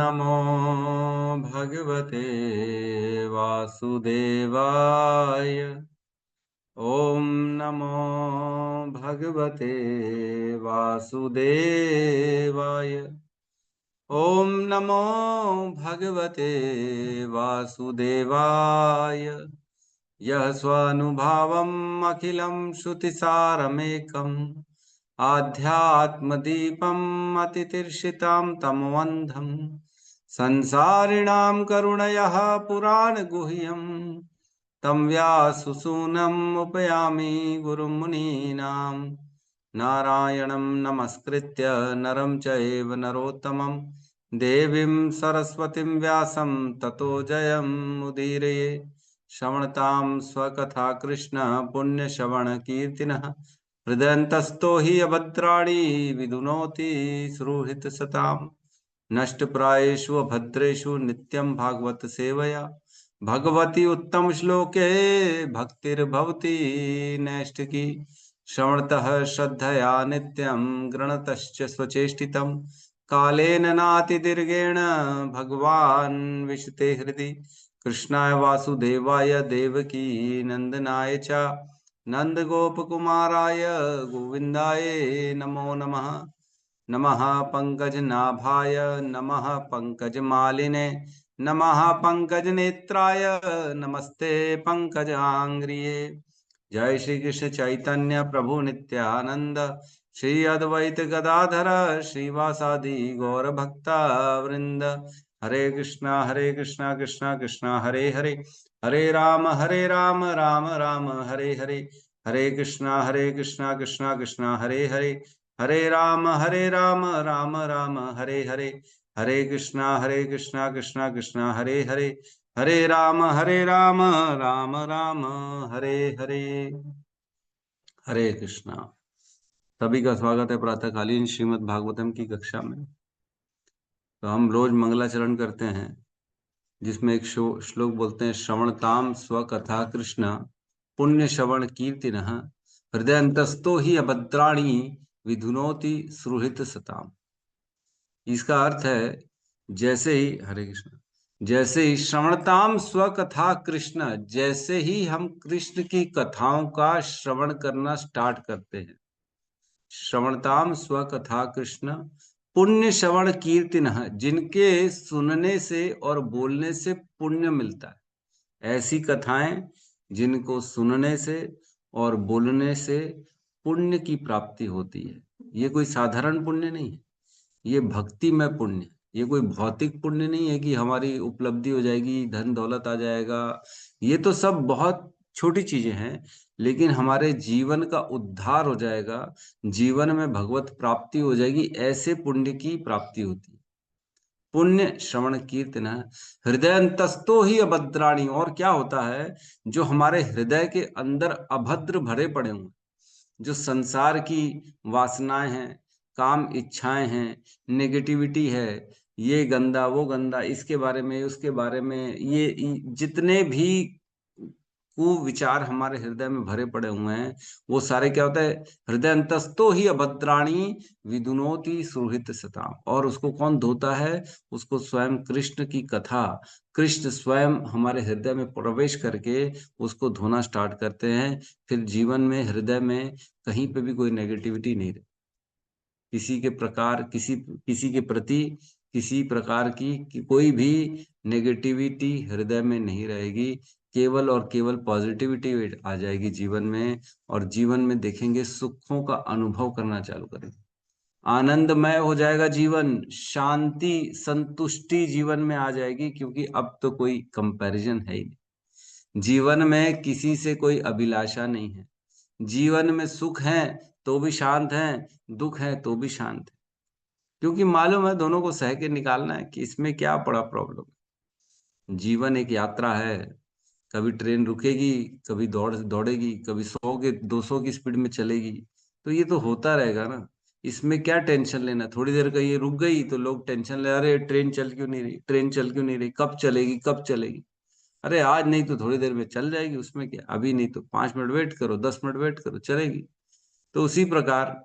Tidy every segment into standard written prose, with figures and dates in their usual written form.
नमो भगवते वासुदेवाय। ओम नमो भगवते वासुदेवाय। ओम नमो भगवते वासुदेवाय। यः स्वानुभावम् अखिलं श्रुतिसारमेकम् आध्यात्मदीपम् अतितीर्षितां तमोऽन्धम् संसारिणां करुणयः पुराणगुह्यम् तं व्याससूनम् उपयामि गुरुं मुनीनां। नारायणं नमस्कृत्य नरं चैव नरोत्तमं देवीं सरस्वतीं व्यासं ततो जयमुदीरये। श्रवणतां स्वकथा कृष्ण पुण्यश्रवण कीर्तिनः हृदयन्तस्तो हि अभद्राणि विदुनोति सुहृतसताम्। नष्टप्रायेषु भद्रेषु नित्यं भागवत सेवया भगवती उत्तम श्लोके भक्तिर्भवति नैष्ठिकी। श्रवणतः श्रद्धया नित्यं गृणतश्च स्वचेष्टितं कालेन नातिदीर्घेण भगवान् विशते हृदि। कृष्णाय वासुदेवाय देवकी नंदनाय च नंदगोपकुमाराय गोविन्दाय नमो नमः। नमः पंकजनाभाय नमः पंकजमालिने नमः पंकजनेत्राय नमस्ते पंकजांग्रिये। जय श्री कृष्ण चैतन्य प्रभु नित्यानंद श्री अद्वैत गदाधर श्रीवासादि गौर भक्ता वृंद। हरे कृष्णा कृष्णा कृष्णा हरे हरे, हरे राम राम राम हरे हरे। हरे कृष्णा कृष्णा कृष्णा हरे हरे, हरे राम राम राम हरे हरे। हरे कृष्णा कृष्णा कृष्णा हरे हरे, हरे राम राम राम हरे हरे। हरे कृष्णा। सभी का स्वागत है प्रातःकालीन श्रीमद् भागवतम की कक्षा में। तो हम रोज मंगलाचरण करते हैं जिसमें एक श्लोक बोलते हैं, श्रवणताम स्वकथा कृष्ण पुण्य श्रवण कीर्तिनः हृदयंतस्तो ही अभद्राणि विधुनोति सुहृत सताम। इसका अर्थ है, जैसे ही हरे कृष्ण, जैसे ही श्रवणताम स्वकथा कृष्ण, जैसे ही हम कृष्ण की कथाओं का श्रवण करना स्टार्ट करते हैं, श्रवणताम स्वकथा कृष्ण पुण्य श्रवण कीर्तिन, जिनके सुनने से और बोलने से पुण्य मिलता है। ऐसी कथाएं जिनको सुनने से और बोलने से पुण्य की प्राप्ति होती है। ये कोई साधारण पुण्य नहीं है, ये भक्ति में पुण्य। ये कोई भौतिक पुण्य नहीं है कि हमारी उपलब्धि हो जाएगी, धन दौलत आ जाएगा। ये तो सब बहुत छोटी चीजें हैं, लेकिन हमारे जीवन का उद्धार हो जाएगा, जीवन में भगवत प्राप्ति हो जाएगी, ऐसे पुण्य की प्राप्ति होती है। पुण्य श्रवण कीर्तन हृदय अंतस्तो ही अभद्राणी। और क्या होता है, जो हमारे हृदय के अंदर अभद्र भरे पड़े हुए, जो संसार की वासनाएं हैं, काम इच्छाएं हैं, नेगेटिविटी है, ये गंदा वो गंदा, इसके बारे में उसके बारे में, ये जितने भी कुविचार हमारे हृदय में भरे पड़े हुए हैं, वो सारे क्या होता है, हृदय अंतस्तो ही अभद्राणी विदुनोति सुहृत सताम। और उसको कौन धोता है, उसको स्वयं कृष्ण की कथा, कृष्ण स्वयं हमारे हृदय में प्रवेश करके उसको धोना स्टार्ट करते हैं। फिर जीवन में, हृदय में कहीं पे भी कोई नेगेटिविटी नहीं रहती, किसी के प्रकार, किसी के प्रति किसी प्रकार की कोई भी नेगेटिविटी हृदय में नहीं रहेगी। केवल और केवल पॉजिटिविटी आ जाएगी जीवन में, और जीवन में देखेंगे सुखों का अनुभव करना चालू करेंगे, आनंदमय हो जाएगा जीवन, शांति संतुष्टि जीवन में आ जाएगी, क्योंकि अब तो कोई कंपैरिजन है ही नहीं। जीवन में किसी से कोई अभिलाषा नहीं है, जीवन में सुख है तो भी शांत है, दुख है तो भी शांत है, क्योंकि मालूम है दोनों को सह के निकालना है कि इसमें क्या बड़ा प्रॉब्लम है। जीवन एक यात्रा है, कभी ट्रेन रुकेगी, कभी दौड़ेगी, कभी 100 के 200 की स्पीड में चलेगी, तो ये तो होता रहेगा ना। इसमें क्या टेंशन लेना, थोड़ी देर का ये रुक गई तो लोग टेंशन ले, अरे ट्रेन चल क्यों नहीं रही, ट्रेन चल क्यों नहीं रही, कब चलेगी कब चलेगी। अरे आज नहीं तो थोड़ी देर में चल जाएगी, उसमें क्या, अभी नहीं तो 5 मिनट वेट करो, 10 मिनट वेट करो, चलेगी। तो उसी प्रकार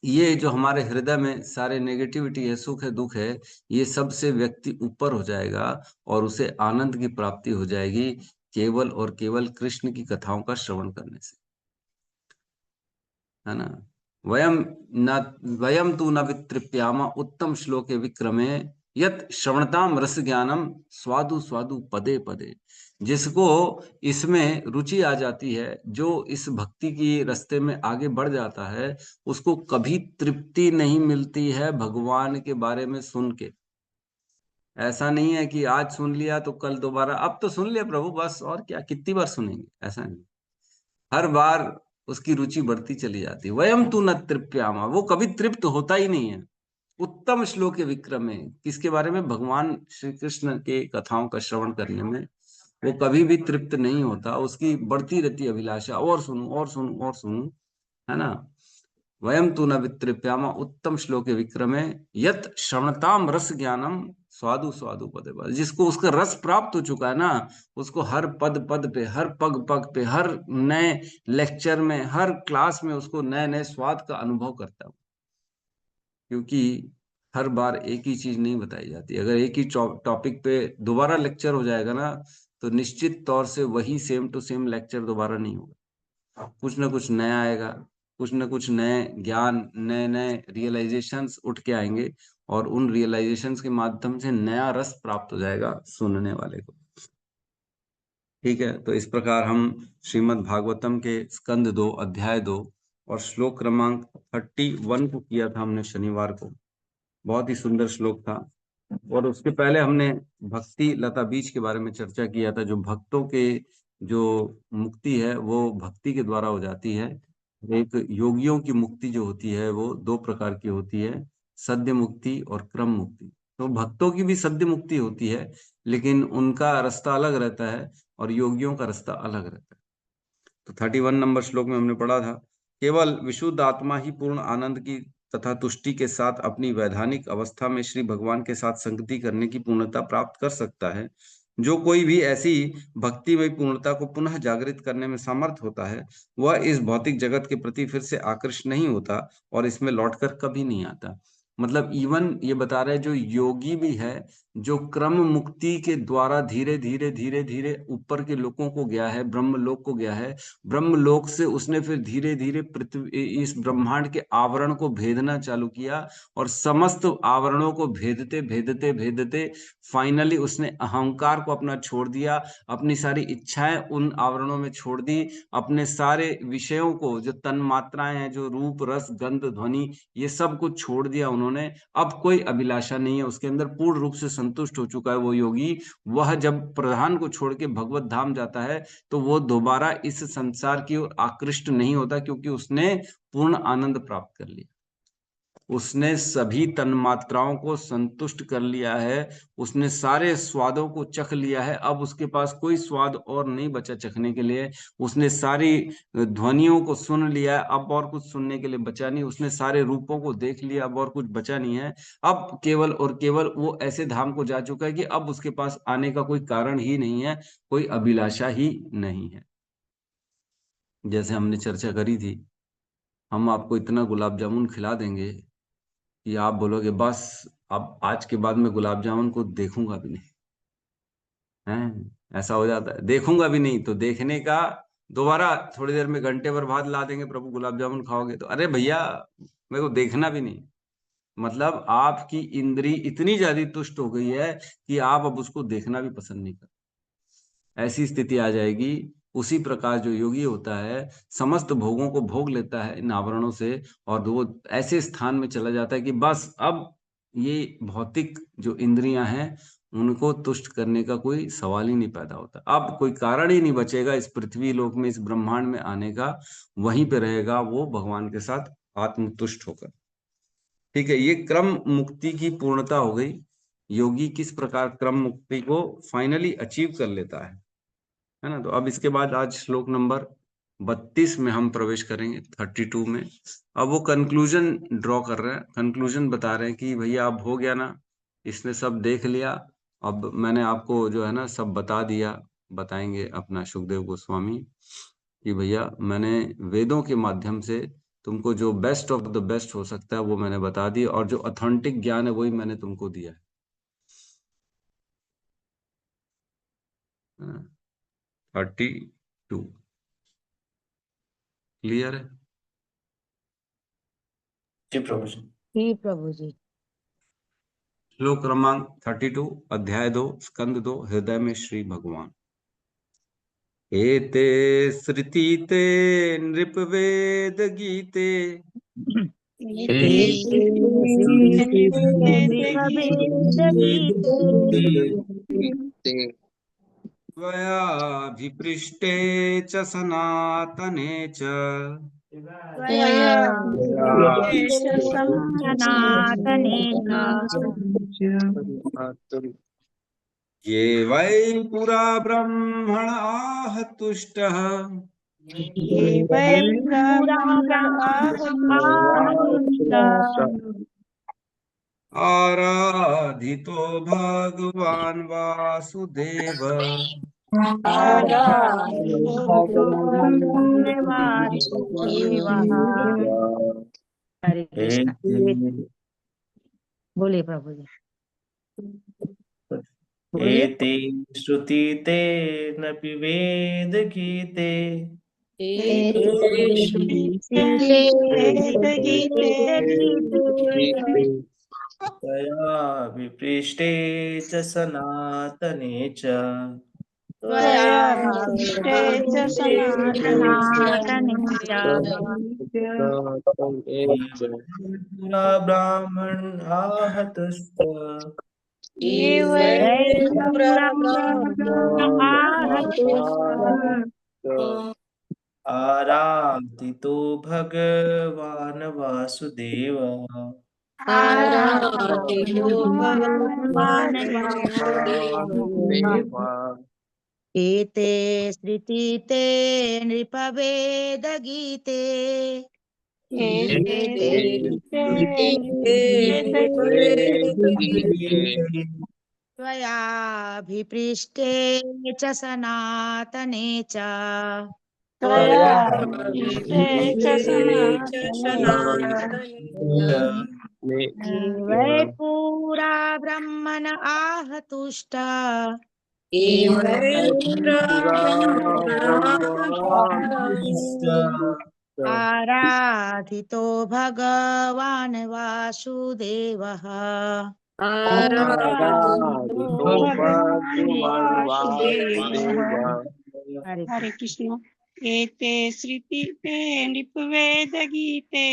ये जो हमारे हृदय में सारे नेगेटिविटी है, सुख है, दुख है, ये सब से व्यक्ति ऊपर हो जाएगा और उसे आनंद की प्राप्ति हो जाएगी केवल और केवल कृष्ण की कथाओं का श्रवण करने से, है ना। वयम न वयम तु न वितृप्यामा उत्तम श्लोके विक्रमे यत श्रवणताम रस ज्ञानम स्वादु स्वादु पदे पदे। जिसको इसमें रुचि आ जाती है, जो इस भक्ति की रास्ते में आगे बढ़ जाता है, उसको कभी तृप्ति नहीं मिलती है भगवान के बारे में सुन के। ऐसा नहीं है कि आज सुन लिया तो कल दोबारा, अब तो सुन लिया प्रभु बस, और क्या, कितनी बार सुनेंगे, ऐसा नहीं। हर बार उसकी रुचि बढ़ती चली जाती है। वयम तु न तृप्यामा, वो कभी तृप्त होता ही नहीं है। उत्तम श्लोक के विक्रम में, किसके बारे में, भगवान श्री कृष्ण के कथाओं का श्रवण करने में वो कभी भी तृप्त नहीं होता, उसकी बढ़ती रहती अभिलाषा, और सुनूं और सुनूं और सुनूं, है ना। वयम तु न वितृप्यामा उत्तम श्लोक के विक्रमे यत श्रवणताम रस ज्ञानम स्वादु स्वादु पदे पदे। जिसको उसका रस प्राप्त हो चुका है ना, उसको हर पद पद पे, हर पग पग पे, हर नए लेक्चर में, हर क्लास में उसको नए नए स्वाद का अनुभव करता हूँ। क्योंकि हर बार एक ही चीज नहीं बताई जाती। अगर एक ही टॉपिक पे दोबारा लेक्चर हो जाएगा ना, तो निश्चित तौर से वही सेम टू सेम लेक्चर दोबारा नहीं होगा। कुछ ना कुछ नया आएगा, कुछ ना कुछ नए ज्ञान, नए नए रियलाइजेशंस उठ के आएंगे, और उन रियलाइजेशंस के माध्यम से नया रस प्राप्त हो जाएगा सुनने वाले को। ठीक है, तो इस प्रकार हम श्रीमद् भागवतम के स्कंद 2 अध्याय 2 और श्लोक क्रमांक 31 को किया था हमने शनिवार को। बहुत ही सुंदर श्लोक था। और उसके पहले हमने भक्ति लता बीज के बारे में चर्चा किया था। जो भक्तों के जो मुक्ति है वो भक्ति के द्वारा हो जाती है। एक योगियों की मुक्ति जो होती है वो दो प्रकार की होती है, सद्य मुक्ति और क्रम मुक्ति। तो भक्तों की भी सद्य मुक्ति होती है, लेकिन उनका रास्ता अलग रहता है और योगियों का रास्ता अलग रहता है। तो 31 नंबर श्लोक में हमने पढ़ा था, केवल विशुद्ध आत्मा ही पूर्ण आनंद की तथा तुष्टि के साथ अपनी वैधानिक अवस्था में श्री भगवान के साथ संगति करने की पूर्णता प्राप्त कर सकता है। जो कोई भी ऐसी भक्तिमय पूर्णता को पुनः जागृत करने में समर्थ होता है, वह इस भौतिक जगत के प्रति फिर से आकृष्ट नहीं होता और इसमें लौटकर कभी नहीं आता। मतलब इवन ये बता रहे हैं, जो योगी भी है, जो क्रम मुक्ति के द्वारा धीरे धीरे धीरे धीरे ऊपर के लोकों को गया है, ब्रह्म लोक को गया है, ब्रह्म लोक से उसने फिर धीरे धीरे पृथ्वी, इस ब्रह्मांड के आवरण को भेदना चालू किया, और समस्त आवरणों को भेदते भेदते भेदते फाइनली उसने अहंकार को अपना छोड़ दिया, अपनी सारी इच्छाएं उन आवरणों में छोड़ दी, अपने सारे विषयों को, जो तन मात्राएं हैं, जो रूप रस गंध ध्वनि, ये सब कुछ छोड़ दिया उन्होंने। अब कोई अभिलाषा नहीं है उसके अंदर, पूर्ण रूप से संतुष्ट हो चुका है वो योगी। वह जब प्रधान को छोड़ के भगवत धाम जाता है, तो वो दोबारा इस संसार की ओर आकृष्ट नहीं होता, क्योंकि उसने पूर्ण आनंद प्राप्त कर लिया। उसने सभी तन्मात्राओं को संतुष्ट कर लिया है, उसने सारे स्वादों को चख लिया है। अब उसके पास कोई स्वाद और नहीं बचा चखने के लिए। उसने सारी ध्वनियों को सुन लिया है, अब और कुछ सुनने के लिए बचा नहीं। उसने सारे रूपों को देख लिया, अब और कुछ बचा नहीं है। अब केवल और केवल वो ऐसे धाम को जा चुका है कि अब उसके पास आने का कोई कारण ही नहीं है, कोई अभिलाषा ही नहीं है। जैसे हमने चर्चा करी थी, हम आपको इतना गुलाब जामुन खिला देंगे कि आप बोलोगे बस, अब आज के बाद मैं गुलाब जामुन को देखूंगा भी नहीं। है, ऐसा हो जाता है। देखूंगा भी नहीं तो देखने का, दोबारा थोड़ी देर में घंटे भर बाद ला देंगे, प्रभु गुलाब जामुन खाओगे, तो अरे भैया मेरे को देखना भी नहीं। मतलब आपकी इंद्री इतनी ज्यादा तुष्ट हो गई है कि आप अब उसको देखना भी पसंद नहीं करते। ऐसी स्थिति आ जाएगी। उसी प्रकार जो योगी होता है, समस्त भोगों को भोग लेता है इन आवरणों से, और वो ऐसे स्थान में चला जाता है कि बस अब ये भौतिक जो इंद्रियां हैं, उनको तुष्ट करने का कोई सवाल ही नहीं पैदा होता। अब कोई कारण ही नहीं बचेगा इस पृथ्वी लोक में, इस ब्रह्मांड में आने का। वहीं पे रहेगा वो भगवान के साथ आत्मतुष्ट होकर। ठीक है, ये क्रम मुक्ति की पूर्णता हो गई। योगी किस प्रकार क्रम मुक्ति को फाइनली अचीव कर लेता है ना। तो अब इसके बाद आज श्लोक नंबर 32 में हम प्रवेश करेंगे, 32 में। अब वो कंक्लूजन ड्रॉ कर रहे हैं, कंक्लूजन बता रहे हैं कि भैया अब हो गया ना, इसने सब देख लिया, अब मैंने आपको जो है ना सब बता दिया। बताएंगे अपना सुखदेव गोस्वामी कि भैया मैंने वेदों के माध्यम से तुमको जो बेस्ट ऑफ द बेस्ट हो सकता है वो मैंने बता दिया, और जो ऑथेंटिक ज्ञान है वही मैंने तुमको दिया है। 32 क्लियर है? जी प्रभु जी। जी प्रभु जी। श्लोक क्रमांक 32, अध्याय 2, स्कंद 2, हृदय में श्री भगवान। एते श्रुतिते नृपवेद गीते त्वयाभिपृष्टे च सनातने च सनातने ये वै पुरा ब्रह्मण आह तुष्टः आराधितो भगवान् वासुदेव हरे कृष्ण। बोलिए प्रभु जी। एते श्रुतिते नपि वेद गीते त्वया विपृष्टे च सनातने च पुरा ब्राह्मण आहतुष्ट आराधितो भगवान् वासुदेव एते श्रुतिते नृपवेद गीते त्वयाभिपृष्टे च सनातने च वै पुरा ब्रह्मण आहतुष्ट आराधितो भगवान् वासुदेवः। हरे कृष्ण। एते श्रुति ते नृपवेद गीते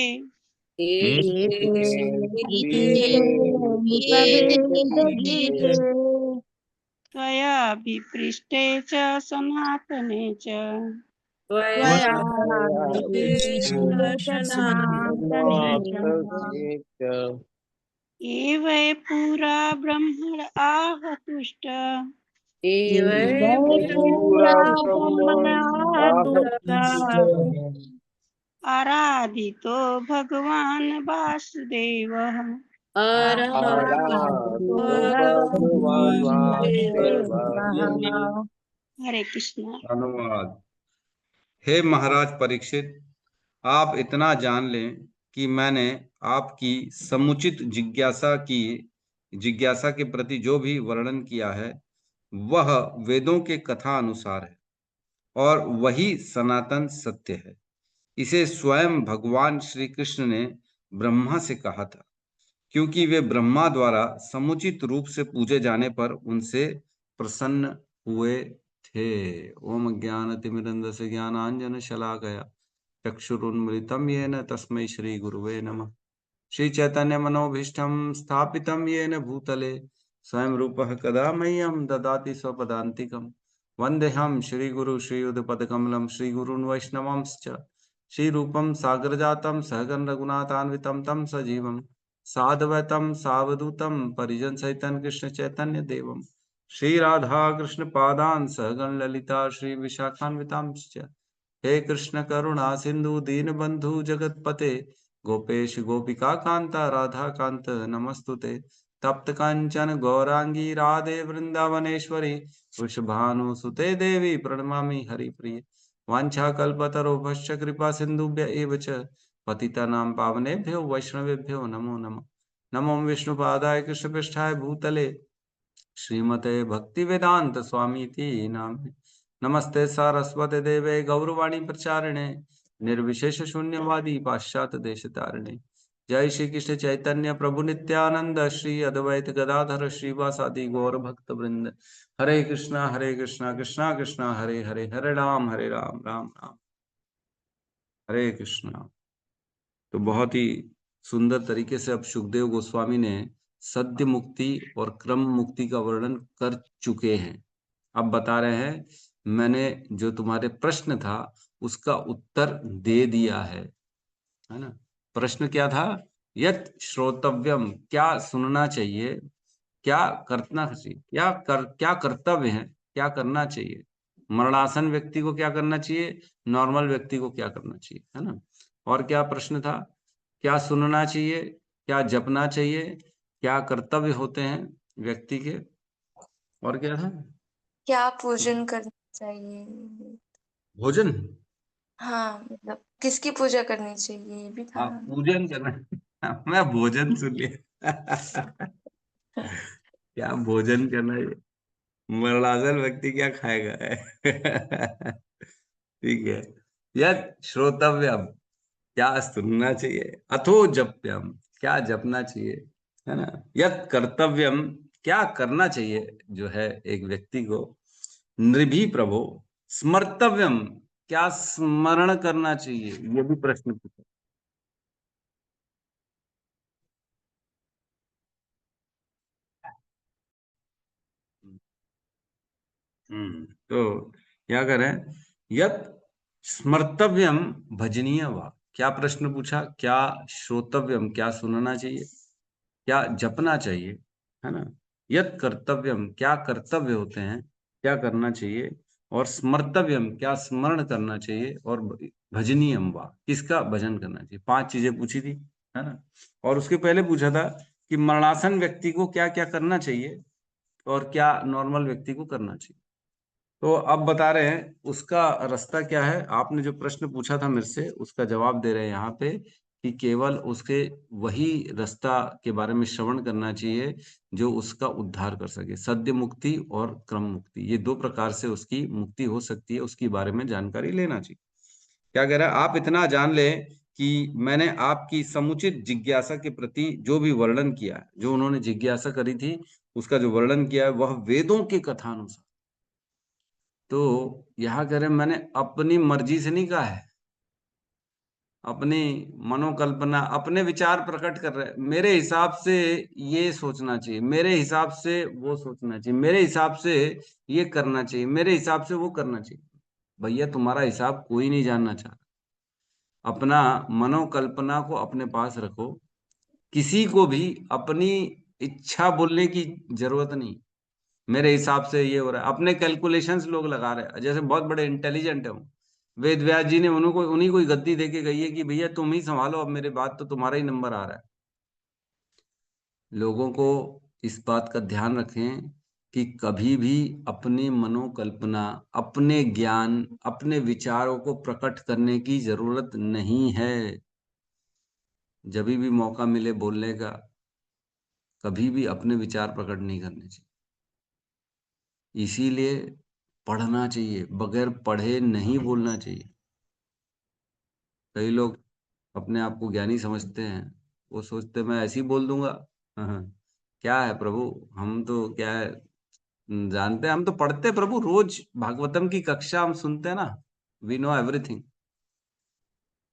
त्वया विपृष्टे च सनातने च ये वै पुरा ब्रह्मण आहतुष्ट आराधितो भगवान् वासुदेवः। हरे कृष्ण। धन्यवाद। हे महाराज परीक्षित, आप इतना जान लें कि मैंने आपकी समुचित जिज्ञासा के प्रति जो भी वर्णन किया है वह वेदों के कथा अनुसार है और वही सनातन सत्य है। इसे स्वयं भगवान श्री कृष्ण ने ब्रह्मा से कहा था, क्योंकि वे ब्रह्मा द्वारा समुचित रूप से पूजे जाने पर उनसे प्रसन्न हुए थे। ओम ज्ञानतिमिरन्धस्य ज्ञानांजन शलाकया चक्षुरुन्मिलितं येन तस्मै श्री गुरुवे नमः। श्री चैतन्य मनोभीष्टं स्थापितं येन भूतले स्वयं रूपः कदा मह्यं ददाति स्वपदान्तिकम्। वन्देऽहं श्रीगुरु श्रीयुतपदकमलं श्रीगुरून् वैष्णवांश्च श्रीरूपं सागरजातं सहगण रघुनाथान्वितं तं सजीवं साद्वैतं सावधूतं परिजन सहितं कृष्ण चैतन्य देवं श्री राधा कृष्ण पादान् सहगण ललिता श्री विशाखान्वितांश्च। हे कृष्ण करुणा सिंधु दीनबंधु जगतपते गोपेश गोपिका कांता राधा कांत नमस्तुते। तप्त कांचन गौरांगी राधे वृंदावनेश्वरी वृषभानुसुते देवी प्रणमामि हरिप्रिये। वाञ्छाकल्पतरुभ्यश्च कृपा सिन्धुभ्य एव च पतितानां पावनेभ्यो वैष्णवेभ्यो नमो नमः। नमो विष्णुपादाय कृष्णपृष्ठाय भूतले श्रीमते भक्ति वेदांत स्वामी इति नामिने। नमस्ते सारस्वते देवे गौरवाणी प्रचारिणे निर्विशेष शून्यवादी पाश्चात्य देश तारिणे। जय श्री कृष्ण चैतन्य प्रभु नित्यानंद श्री अद्वैत गदाधर श्रीवासादि गौर भक्त वृंद। हरे कृष्णा कृष्णा कृष्णा हरे हरे, हरे राम राम राम हरे कृष्णा। तो बहुत ही सुंदर तरीके से अब सुखदेव गोस्वामी ने सद्य मुक्ति और क्रम मुक्ति का वर्णन कर चुके हैं। अब बता रहे हैं मैंने जो तुम्हारे प्रश्न था उसका उत्तर दे दिया है ना। प्रश्न क्या था? यत् श्रोतव्यम, क्या सुनना चाहिए, क्या करना चाहिए, क्या कर्तव्य है, क्या करना चाहिए। मरणासन व्यक्ति को क्या करना चाहिए, नॉर्मल व्यक्ति को क्या करना चाहिए, है ना। और क्या प्रश्न था? क्या सुनना चाहिए, क्या जपना चाहिए, क्या कर्तव्य होते हैं व्यक्ति के, और क्या था? क्या पूजन करना चाहिए। भोजन। हाँ, मतलब किसकी पूजा करनी चाहिए ये भी था। हाँ, पूजन करना मैं भोजन सुन लिया क्या भोजन करना है? मरणासन व्यक्ति क्या खाएगा ठीक है। यह श्रोतव्यम, क्या सुनना चाहिए, अथो जप्यम, क्या जपना चाहिए, है ना। यत कर्तव्यम, क्या करना चाहिए जो है एक व्यक्ति को। नृभि प्रभो स्मर्तव्यम, क्या स्मरण करना चाहिए, ये भी प्रश्न पूछा। तो क्या करें? यत स्मर्तव्यम भजनीय वा, क्या प्रश्न पूछा? क्या श्रोतव्यम, क्या सुनना चाहिए, क्या जपना चाहिए, है ना। यत कर्तव्यम, क्या कर्तव्य होते हैं, क्या करना चाहिए। और स्मर्तव्यम, क्या स्मरण करना चाहिए। और भजनीयम वा, किसका भजन करना चाहिए। 5 चीजें पूछी थी, है ना। और उसके पहले पूछा था कि मरणासन व्यक्ति को क्या क्या करना चाहिए और क्या नॉर्मल व्यक्ति को करना चाहिए। तो अब बता रहे हैं उसका रास्ता क्या है। आपने जो प्रश्न पूछा था मेरे से उसका जवाब दे रहे हैं यहाँ पे कि केवल उसके वही रास्ता के बारे में श्रवण करना चाहिए जो उसका उद्धार कर सके। सद्य मुक्ति और क्रम मुक्ति, ये 2 प्रकार से उसकी मुक्ति हो सकती है, उसके बारे में जानकारी लेना चाहिए। क्या कह रहा है? आप इतना जान ले कि मैंने आपकी समुचित जिज्ञासा के प्रति जो भी वर्णन किया है, जो उन्होंने जिज्ञासा करी थी उसका जो वर्णन किया है वह वेदों के कथानुसार। तो यहां कह रहे मैंने अपनी मर्जी से नहीं कहा है, अपनी मनोकल्पना, अपने विचार प्रकट कर रहे। मेरे हिसाब से ये सोचना चाहिए, मेरे हिसाब से वो सोचना चाहिए, मेरे हिसाब से ये करना चाहिए, मेरे हिसाब से वो करना चाहिए। भैया तुम्हारा हिसाब कोई नहीं जानना चाह रहा। अपना मनोकल्पना को अपने पास रखो। किसी को भी अपनी इच्छा बोलने की जरूरत नहीं। मेरे हिसाब से ये हो रहा है, अपने कैलकुलेशंस लोग लगा रहे हैं। जैसे बहुत बड़े इंटेलिजेंट है वो, वेद व्यास जी ने उन्हीं को ही गद्दी देके गई है कि भैया तुम ही संभालो अब मेरे बाद, तो तुम्हारा ही नंबर आ रहा है। लोगों को इस बात का ध्यान रखें कि कभी भी अपनी मनोकल्पना, अपने ज्ञान, अपने विचारों को प्रकट करने की जरूरत नहीं है। जब भी मौका मिले बोलने का, कभी भी अपने विचार प्रकट नहीं करने चाहिए। इसीलिए पढ़ना चाहिए, बगैर पढ़े नहीं बोलना चाहिए। कई लोग अपने आप को ज्ञानी समझते हैं, वो सोचते मैं ऐसे ही बोल दूंगा। हाँ, क्या है प्रभु, हम तो क्या है जानते हैं, हम तो पढ़ते हैं प्रभु, रोज भागवतम की कक्षा हम सुनते हैं ना, वी नो एवरीथिंग।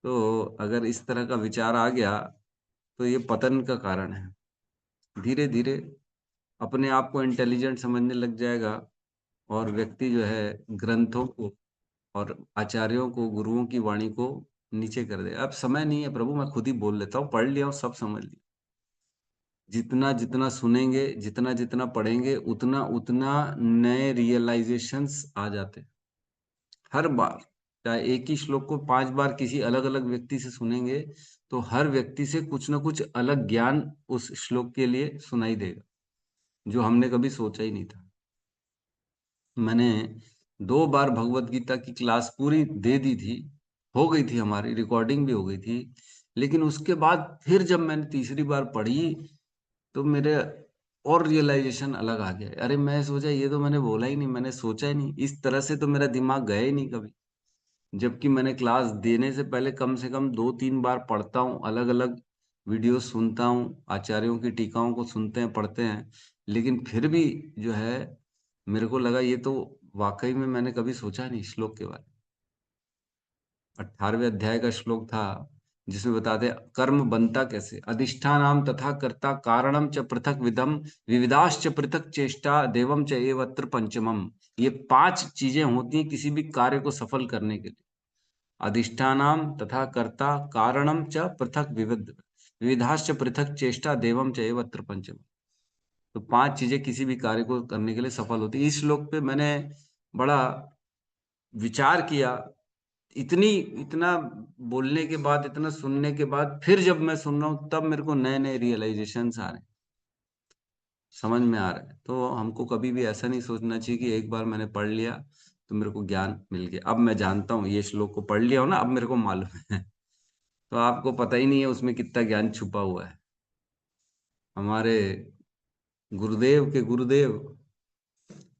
तो अगर इस तरह का विचार आ गया तो ये पतन का कारण है। धीरे धीरे अपने आप को इंटेलिजेंट समझने लग जाएगा और व्यक्ति जो है ग्रंथों को और आचार्यों को, गुरुओं की वाणी को नीचे कर दे। अब समय नहीं है प्रभु, मैं खुद ही बोल लेता हूँ, पढ़ लिया हूँ, सब समझ लिया। जितना जितना सुनेंगे, जितना जितना पढ़ेंगे, उतना उतना नए रियलाइजेशंस आ जाते हैं। हर बार चाहे एक ही श्लोक को 5 बार किसी अलग अलग व्यक्ति से सुनेंगे तो हर व्यक्ति से कुछ ना कुछ अलग ज्ञान उस श्लोक के लिए सुनाई देगा जो हमने कभी सोचा ही नहीं था। मैंने 2 बार भगवत गीता की क्लास पूरी दे दी थी, हो गई थी, हमारी रिकॉर्डिंग भी हो गई थी, लेकिन उसके बाद फिर जब मैंने तीसरी बार पढ़ी तो मेरे और रियलाइजेशन अलग आ गया। अरे मैं सोचा ये तो मैंने बोला ही नहीं, मैंने सोचा ही नहीं, इस तरह से तो मेरा दिमाग गया ही नहीं कभी। जबकि मैंने क्लास देने से कम 2-3 बार पढ़ता हूँ, अलग अलग वीडियो सुनता हूँ, आचार्यों की टीकाओं को सुनते हैं, पढ़ते हैं, लेकिन फिर भी जो है मेरे को लगा ये तो वाकई में मैंने कभी सोचा नहीं श्लोक के बारे में। 18वें अध्याय का श्लोक था जिसमें बताते कर्म बनता कैसे, अधिष्ठानाम तथा कर्ता कारणम च पृथक विधम विविधाश्च पृथक चेष्टा देवम च एवत्र पंचमम। ये 5 चीजें होती हैं किसी भी कार्य को सफल करने के लिए। अधिष्ठानाम तथा कर्ता कारणम च पृथक विविधाश्च पृथक चेष्टा देवम च एवत्र पंचमम। तो 5 चीजें किसी भी कार्य को करने के लिए सफल होती है। इस श्लोक पे मैंने बड़ा विचार किया। इतना बोलने के बाद, इतना सुनने के बाद फिर जब मैं सुन रहा हूँ तब मेरे को नए नए रियलाइजेशन आ रहे हैं, समझ में आ रहा है। तो हमको कभी भी ऐसा नहीं सोचना चाहिए कि एक बार मैंने पढ़ लिया तो मेरे को ज्ञान मिल गया, अब मैं जानता हूँ, ये श्लोक को पढ़ लिया हो ना, अब मेरे को मालूम है। तो आपको पता ही नहीं है उसमें कितना ज्ञान छुपा हुआ है। हमारे गुरुदेव के गुरुदेव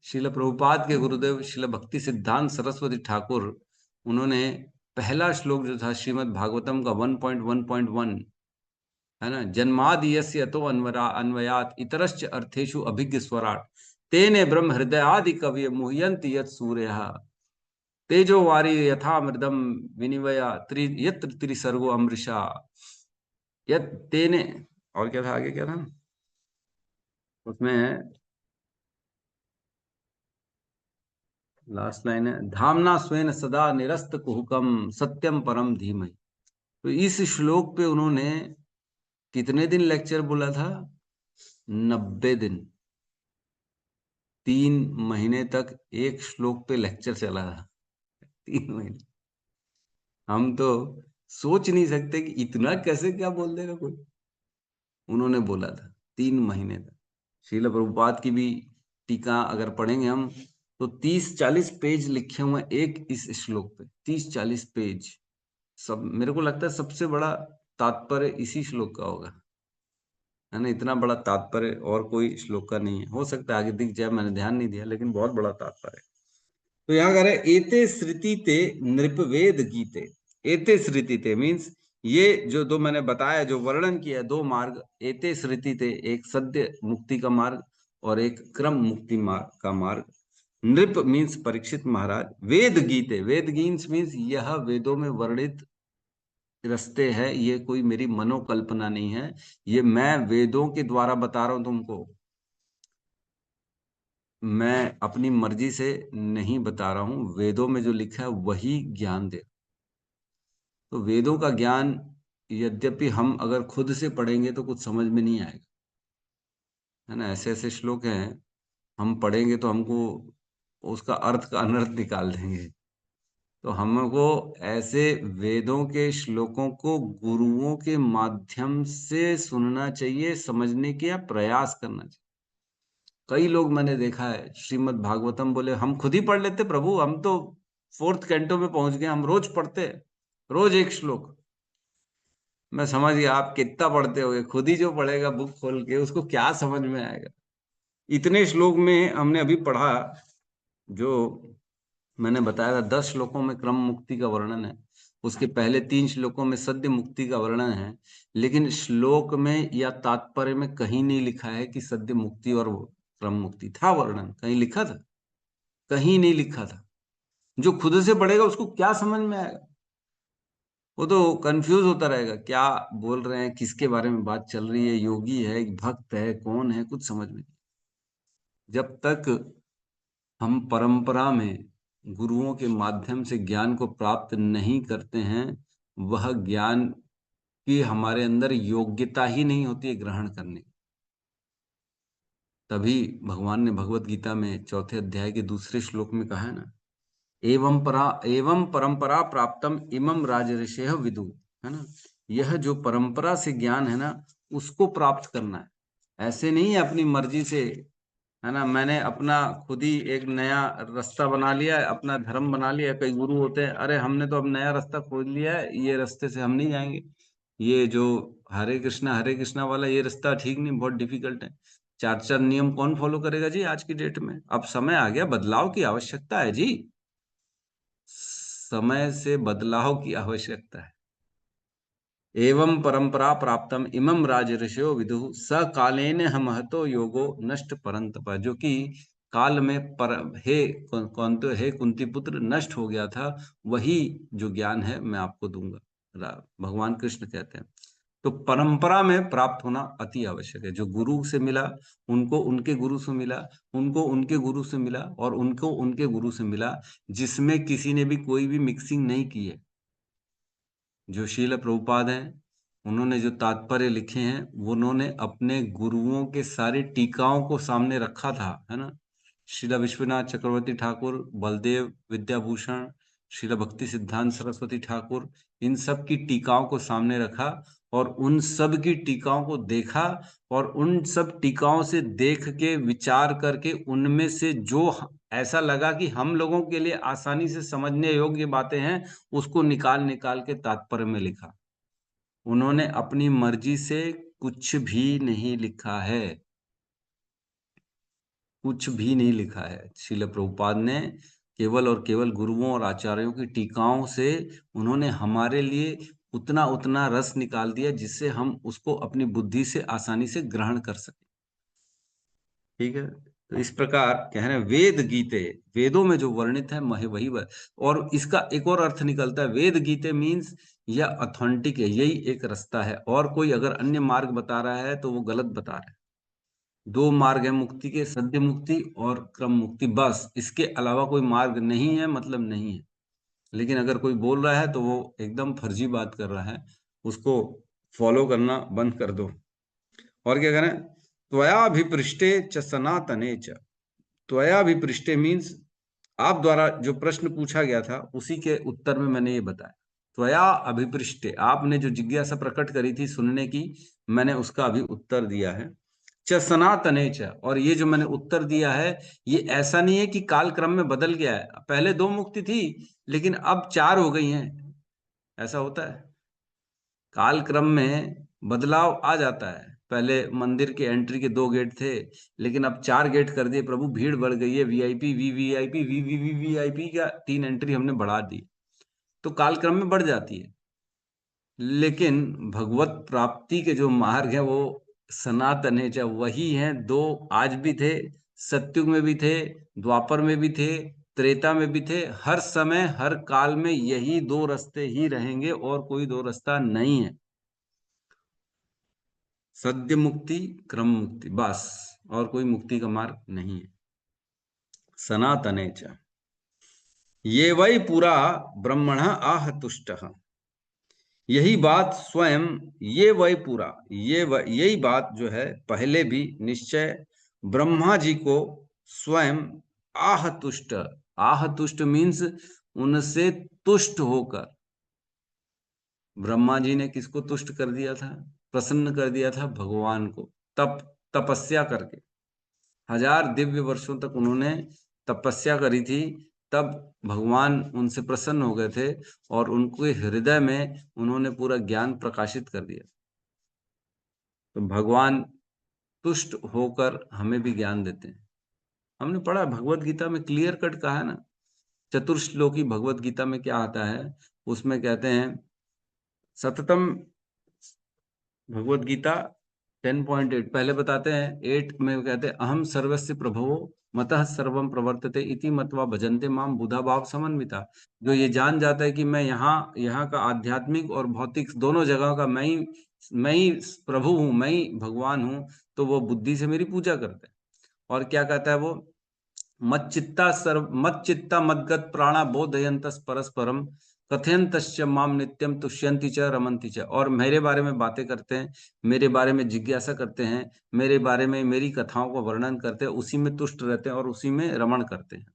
शिल प्रभुपाद के गुरुदेव शिल भक्ति सिद्धांत सरस्वती ठाकुर, उन्होंने पहला श्लोक जो था श्रीमद् भागवतम का 1.1.1 है ना, जन्मादि यस्य यतो अन्वयात इतरश्च अर्थेषु अभिज्ञ स्वराट तेने ब्रह्म हृदय आदि कवि मुह्यन्ति यत् सूर्यः तेजो वारी यथा मृदम विनिवया यत्र त्रिसर्गो अमृषा यत् तेने। और क्या था आगे, क्या था उसमें, लास्ट लाइन है, धामना स्वेन सदा निरस्त कुहुकम सत्यम परम धीमहि। तो इस श्लोक पे उन्होंने कितने दिन लेक्चर बोला था? 90 दिन, 3 महीने तक एक श्लोक पे लेक्चर चला था। 3 महीने। हम तो सोच नहीं सकते कि इतना कैसे क्या बोल देगा कोई। उन्होंने बोला था 3 महीने तक। श्रील प्रभुपाद की भी टीका अगर पढ़ेंगे हम तो 30-40 पेज लिखे हुए हैं एक इस श्लोक पे, 30-40 पेज। सब मेरे को लगता है सबसे बड़ा तात्पर्य इसी श्लोक का होगा, है ना। इतना बड़ा तात्पर्य और कोई श्लोक का नहीं है। हो सकता है आगे दिख जाए, मैंने ध्यान नहीं दिया, लेकिन बहुत बड़ा तात्पर्य। तो यहाँ कह रहे एते श्रुति ते नृपवेद गीते। एते श्रुति ते मीन्स ये जो दो मैंने बताया, जो वर्णन किया, 2 मार्ग, एते श्रुति ते, एक सद्य मुक्ति का मार्ग और एक क्रम मुक्ति मार्ग का मार्ग। नृप मीन्स परीक्षित महाराज, वेद गीते, वेद गीन्स मीन्स यह वेदों में वर्णित रास्ते हैं, ये कोई मेरी मनोकल्पना नहीं है, ये मैं वेदों के द्वारा बता रहा हूं तुमको, मैं अपनी मर्जी से नहीं बता रहा हूं, वेदों में जो लिखा है वही ज्ञान दे। तो वेदों का ज्ञान यद्यपि हम अगर खुद से पढ़ेंगे तो कुछ समझ में नहीं आएगा, है ना। ऐसे ऐसे श्लोक हैं, हम पढ़ेंगे तो हमको उसका अर्थ का अनर्थ निकाल देंगे। तो हमको ऐसे वेदों के श्लोकों को गुरुओं के माध्यम से सुनना चाहिए, समझने का प्रयास करना चाहिए। कई लोग मैंने देखा है श्रीमद् भागवतम बोले हम खुद ही पढ़ लेते प्रभु, हम तो 4th कैंटो में पहुंच गए, हम रोज पढ़ते, रोज एक श्लोक। मैं समझ गया आप कितना पढ़ते होगे, खुद ही जो पढ़ेगा बुक खोल के उसको क्या समझ में आएगा। इतने श्लोक में हमने अभी पढ़ा, जो मैंने बताया था 10 श्लोकों में क्रम मुक्ति का वर्णन है, उसके पहले 3 श्लोकों में सद्य मुक्ति का वर्णन है, लेकिन श्लोक में या तात्पर्य में कहीं नहीं लिखा है कि सद्य मुक्ति और क्रम मुक्ति था वर्णन, कहीं लिखा था? कहीं नहीं लिखा था। जो खुद से पढ़ेगा उसको क्या समझ में आएगा? वो तो कंफ्यूज होता रहेगा, क्या बोल रहे हैं, किसके बारे में बात चल रही है, योगी है, भक्त है, कौन है, कुछ समझ में नहीं। जब तक हम परंपरा में गुरुओं के माध्यम से ज्ञान को प्राप्त नहीं करते हैं, वह ज्ञान की हमारे अंदर योग्यता ही नहीं होती है ग्रहण करने की। तभी भगवान ने भगवत गीता में 4थे अध्याय के 2 श्लोक में कहा है ना, एवं परंपरा प्राप्तम इमम राजर्षयः विदु, है ना। यह जो परंपरा से ज्ञान है ना, उसको प्राप्त करना है। ऐसे नहीं है अपनी मर्जी से, है ना, मैंने अपना खुद ही एक नया रास्ता बना लिया है, अपना धर्म बना लिया है। कई गुरु होते हैं, अरे हमने तो अब नया रास्ता खोज लिया है, ये रास्ते से हम नहीं जाएंगे, ये जो हरे कृष्णा वाला ये रास्ता ठीक नहीं, बहुत डिफिकल्ट है। 4 नियम कौन फॉलो करेगा जी आज की डेट में? अब समय आ गया, बदलाव की आवश्यकता है जी, समय से बदलाव की आवश्यकता है। एवं परंपरा प्राप्तम इमं राज ऋषयो विदु स कालेन महतो योगो नष्ट परंतप, जो कि काल में पर हे कौन तो हे कुंती पुत्र नष्ट हो गया था, वही जो ज्ञान है मैं आपको दूंगा, भगवान कृष्ण कहते हैं। तो परंपरा में प्राप्त होना अति आवश्यक है। जो गुरु से मिला, उनको उनके गुरु से मिला, उनको उनके गुरु से मिला, और उनको उनके गुरु से मिला, जिसमें किसी ने भी कोई भी मिक्सिंग नहीं की है। जो शील प्रभुपाद हैं, उन्होंने जो तात्पर्य लिखे हैं, वो उन्होंने अपने गुरुओं के सारी टीकाओं को सामने रखा था, है ना। श्रीला विश्वनाथ चक्रवर्ती ठाकुर, बलदेव विद्याभूषण, श्रीला भक्ति सिद्धांत सरस्वती ठाकुर, इन सब की टीकाओं को सामने रखा, और उन सब की टीकाओं को देखा, और उन सब टीकाओं से देख के विचार करके उनमें से जो ऐसा लगा कि हम लोगों के लिए आसानी से समझने योग्य बातें हैं, उसको निकाल निकाल के तात्पर्य में लिखा। उन्होंने अपनी मर्जी से कुछ भी नहीं लिखा है, कुछ भी नहीं लिखा है। श्रील प्रभुपाद ने केवल और केवल गुरुओं और आचार्यों की टीकाओं से उन्होंने हमारे लिए उतना उतना रस निकाल दिया, जिससे हम उसको अपनी बुद्धि से आसानी से ग्रहण कर सके। ठीक है, तो इस प्रकार कह रहे हैं वेद गीते, वेदों में जो वर्णित है महे वही और इसका एक और अर्थ निकलता है, वेद गीते मीन्स यह ऑथेंटिक है, यही एक रास्ता है, और कोई अगर अन्य मार्ग बता रहा है तो वो गलत बता रहा है। 2 मार्ग है मुक्ति के, सद्य मुक्ति और क्रम मुक्ति, बस इसके अलावा कोई मार्ग नहीं है, मतलब नहीं है। लेकिन अगर कोई बोल रहा है तो वो एकदम फर्जी बात कर रहा है, उसको फॉलो करना बंद कर दो। और क्या करें, त्वयाभिपृष्टे च सनातने च, त्वयाभिपृष्टे मीन्स आप द्वारा जो प्रश्न पूछा गया था उसी के उत्तर में मैंने ये बताया। त्वया अभिपृष्टे, आपने जो जिज्ञासा प्रकट करी थी सुनने की, मैंने उसका अभी उत्तर दिया है। च सनातने च, और ये जो मैंने उत्तर दिया है, ये ऐसा नहीं है कि काल क्रम में बदल गया है, पहले 2 मुक्ति थी लेकिन अब 4 हो गई हैं, ऐसा होता है। काल क्रम में बदलाव आ जाता है। पहले मंदिर के एंट्री के 2 गेट थे, लेकिन अब 4 गेट कर दिए प्रभु, भीड़ बढ़ गई है, वीआईपी वीवीआईपी वीवीवीवीआईपी का 3 एंट्री हमने बढ़ा दी, तो काल क्रम में बढ़ जाती है। लेकिन भगवत प्राप्ति के जो मार्ग है वो सनातन है, चाहे वही हैं। 2 आज भी थे, सत्युग में भी थे, द्वापर में भी थे, त्रेता में भी थे, हर समय हर काल में यही 2 रास्ते ही रहेंगे, और कोई 2 रास्ता नहीं है। सद्य मुक्ति, क्रम मुक्ति, बस, और कोई मुक्ति का मार्ग नहीं है। सनातने च ये वही पूरा ब्रह्मण आह तुष्ट, यही बात स्वयं, ये वही पूरा, यही बात जो है पहले भी निश्चय ब्रह्मा जी को स्वयं आह तुष्ट मीन्स उनसे तुष्ट होकर, ब्रह्मा जी ने किसको तुष्ट कर दिया था, प्रसन्न कर दिया था भगवान को, तपस्या करके 1000 दिव्य वर्षों तक उन्होंने तपस्या करी थी, तब भगवान उनसे प्रसन्न हो गए थे, और उनके हृदय में उन्होंने पूरा ज्ञान प्रकाशित कर दिया। तो भगवान तुष्ट होकर हमें भी ज्ञान देते हैं। हमने पढ़ा भगवत गीता में क्लियर कट कहा है ना, चतुर्श्लोकी भगवत गीता में क्या आता है, उसमें कहते हैं सततम, भगवत गीता 10.8 पहले बताते हैं, 8 में कहते हैं अहम सर्वस्य प्रभवो मतः सर्वम प्रवर्तते इति मत्वा भजन्ते माम बुधा भाव समन्विता। जो ये जान जाता है कि मैं यहाँ का आध्यात्मिक और भौतिक दोनों जगह का मैं ही प्रभु हूँ, मैं ही भगवान हूँ, तो वो बुद्धि से मेरी पूजा करते हैं। और क्या कहता है वो, मत चित्ता मद्गत प्राणा बोधयंतस परस्परम कथयंतश्च माम नित्यम तुष्यंति च रमन्ति च, और मेरे बारे में बातें करते हैं, मेरे बारे में जिज्ञासा करते हैं, मेरे बारे में मेरी कथाओं का वर्णन करते हैं, उसी में तुष्ट रहते हैं और उसी में रमण करते हैं।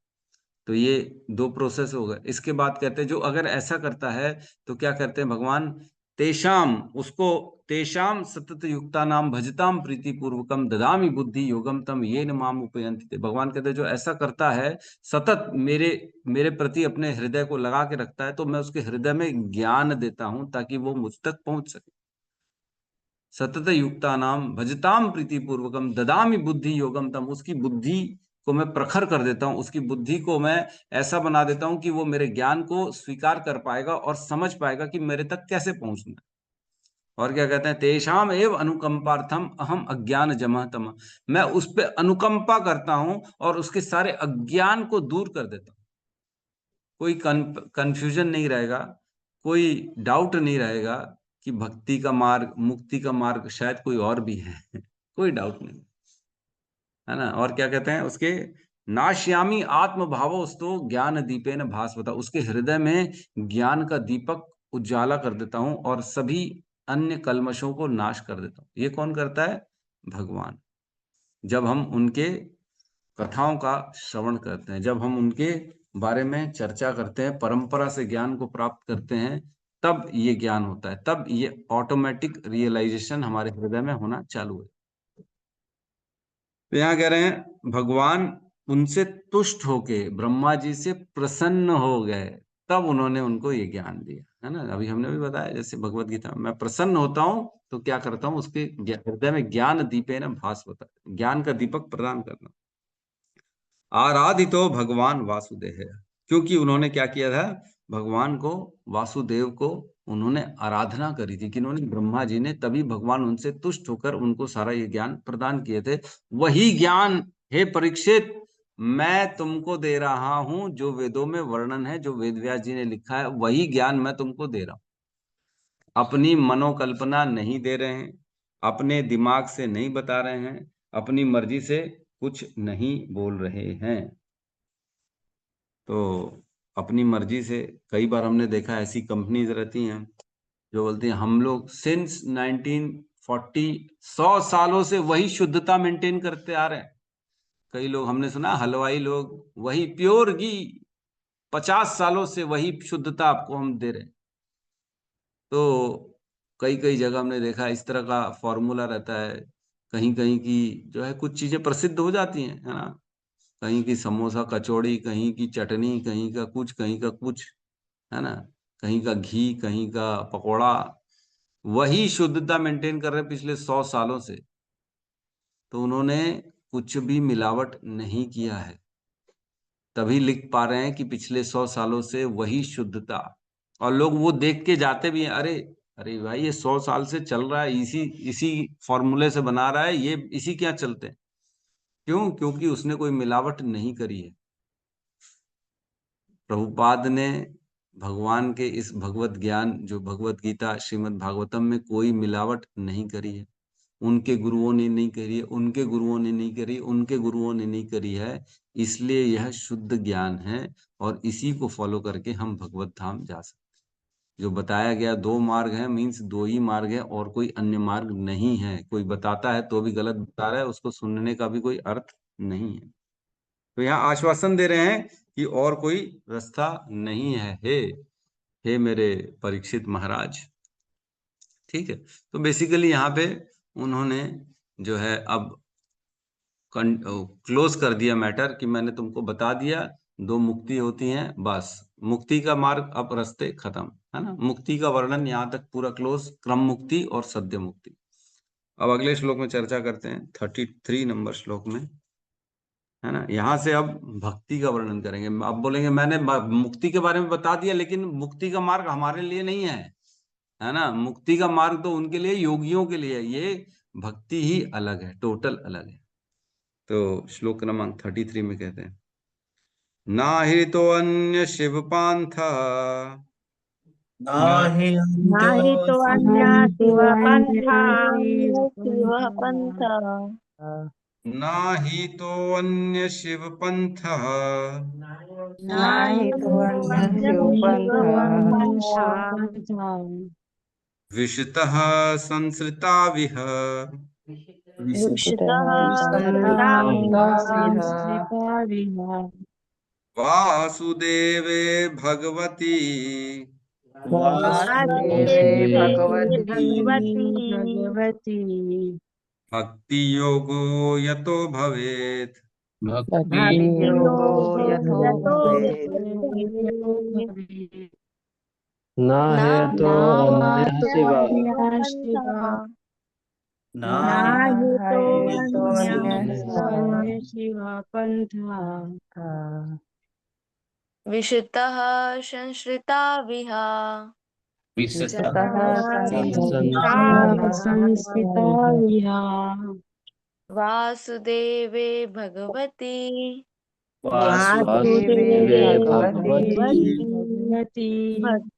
तो ये 2 प्रोसेस हो गए। इसके बाद कहते हैं जो अगर ऐसा करता है तो क्या करते हैं भगवान, तेषाम, उसको तेषाम सतत युक्ता नाम भजताम प्रीति पूर्वकम ददामी बुद्धि योगम तम येन माम उपयंति। भगवान कहते हैं जो ऐसा करता है, सतत मेरे मेरे प्रति अपने हृदय को लगा के रखता है, तो मैं उसके हृदय में ज्ञान देता हूं ताकि वो मुझ तक पहुंच सके। सतत युक्ता नाम भजताम प्रीति पूर्वकम ददामि बुद्धि योगम तम। उसकी बुद्धि को मैं प्रखर कर देता हूँ, उसकी बुद्धि को मैं ऐसा बना देता हूँ कि वो मेरे ज्ञान को स्वीकार कर पाएगा और समझ पाएगा कि मेरे तक कैसे पहुंचना है। और क्या कहते हैं, तेषाम एव अनुकंपार्थम अहम अज्ञान जमः तमः। मैं उस पे अनुकंपा करता हूं और उसके सारे अज्ञान को दूर कर देता हूं। कोई कंफ्यूजन नहीं रहेगा, कोई डाउट नहीं रहेगा कि भक्ति का मार्ग, मुक्ति का मार्ग शायद कोई और भी है। कोई डाउट नहीं, है ना। और क्या कहते हैं उसके, नाश्यामी आत्म भावोस्तु ज्ञान दीपेन भास्वता। उसके हृदय में ज्ञान का दीपक उजाला कर देता हूं और सभी अन्य कल्मशों को नाश कर देता हूं। ये कौन करता है? भगवान। जब हम उनके कथाओं का श्रवण करते हैं, जब हम उनके बारे में चर्चा करते हैं, परंपरा से ज्ञान को प्राप्त करते हैं, तब ये ज्ञान होता है, तब ये ऑटोमेटिक रियलाइजेशन हमारे हृदय में होना चालू है। तो यहाँ कह रहे हैं भगवान उनसे तुष्ट होके ब्रह्मा जी से प्रसन्न हो गए, तब उन्होंने उनको ये ज्ञान दिया, है ना। अभी हमने भी बताया, जैसे भगवत गीता में मैं प्रसन्न होता हूं तो क्या करता हूं, उसके हृदय में ज्ञान दीपेन भास्वता, ज्ञान का दीपक प्रदान करना। आराधितो भगवान वासुदेव है, क्योंकि उन्होंने क्या किया था, भगवान को, वासुदेव को उन्होंने आराधना करी थी। कि उन्होंने, ब्रह्मा जी ने, तभी भगवान उनसे तुष्ट होकर उनको सारा ये ज्ञान प्रदान किए थे। वही ज्ञान, हे परीक्षित, मैं तुमको दे रहा हूं, जो वेदों में वर्णन है, जो वेद व्यास जी ने लिखा है, वही ज्ञान मैं तुमको दे रहा हूं। अपनी मनोकल्पना नहीं दे रहे हैं, अपने दिमाग से नहीं बता रहे हैं, अपनी मर्जी से कुछ नहीं बोल रहे हैं। तो अपनी मर्जी से, कई बार हमने देखा ऐसी कंपनीज रहती हैं जो बोलती हैं हम लोग सिंस 1940 100 सालों से वही शुद्धता मेंटेन करते आ रहे हैं। कई लोग हमने सुना, हलवाई लोग, वही प्योर घी 50 सालों से वही शुद्धता आपको हम दे रहे हैं। तो कई कई जगह हमने देखा इस तरह का फॉर्मूला रहता है। कहीं कहीं की जो है कुछ चीजें प्रसिद्ध हो जाती हैं, है ना। कहीं की समोसा कचौड़ी, कहीं की चटनी, कहीं का कुछ, कहीं का कुछ, है ना। कहीं का घी, कहीं का पकोड़ा, वही शुद्धता मेंटेन कर रहे हैं पिछले 100 सालों से। तो उन्होंने कुछ भी मिलावट नहीं किया है, तभी लिख पा रहे हैं कि पिछले 100 सालों से वही शुद्धता। और लोग वो देख के जाते भी हैं, अरे अरे भाई ये 100 साल से चल रहा है, इसी इसी फॉर्मूले से बना रहा है, ये इसी क्या चलते हैं। क्यों? क्योंकि उसने कोई मिलावट नहीं करी है। प्रभुपाद ने भगवान के इस भगवत ज्ञान, जो भगवत गीता श्रीमद् भागवतम में, कोई मिलावट नहीं करी है। उनके गुरुओं ने नहीं करी है, उनके गुरुओं ने नहीं करी, उनके गुरुओं ने नहीं करी है। इसलिए यह शुद्ध ज्ञान है और इसी को फॉलो करके हम भगवत धाम जा सकते हैं। जो बताया गया 2 मार्ग है, मीन्स 2 ही मार्ग है, और कोई अन्य मार्ग नहीं है। कोई बताता है तो भी गलत बता रहा है, उसको सुनने का भी कोई अर्थ नहीं है। तो यहाँ आश्वासन दे रहे हैं कि और कोई रास्ता नहीं है, हे मेरे परीक्षित महाराज। ठीक है। तो बेसिकली यहाँ पे उन्होंने जो है अब क्लोज कर दिया मैटर, कि मैंने तुमको बता दिया 2 मुक्ति होती हैं, बस मुक्ति का मार्ग, अब रास्ते खत्म, है ना। मुक्ति का वर्णन यहाँ तक पूरा क्लोज, क्रम मुक्ति और सद्य मुक्ति। अब अगले श्लोक में चर्चा करते हैं, 33 नंबर श्लोक में, है ना। यहाँ से अब भक्ति का वर्णन करेंगे। अब बोलेंगे मैंने मुक्ति के बारे में बता दिया, लेकिन मुक्ति का मार्ग हमारे लिए नहीं है ना। मुक्ति का मार्ग तो उनके लिए, योगियों के लिए है। ये भक्ति ही अलग है, टोटल अलग है। तो श्लोक क्रमांक 33 में कहते हैं, नाहि तो अन्य शिव पांथ, नाहि नाही तो अन्य शिव पंथा, शिव पंथ नाहि तो अन्य शिव पंथ, नाही नाही तो तो अन्य अन्य शिव पंथा, पंथा विशतः संसृता विह, विशुतः संस्कृता वासुदेवे भगवती वासुदेवे वासुदेवे भगवती भगवती भक्ति योगो यतो भवेत्, भक्ति भक्ति योगो योगो यतो यतो भवेत् न न हेतु अन्य तो शिवा अन्य पंथ ना नाहि तो अन्य अन्य शिवा पंथा विशुद्धः संश्रिता विहा विशतः संस्कृता संस्थिता विहा वासुदेवे भगवती वासुदेवे भगवती भगवती भक्-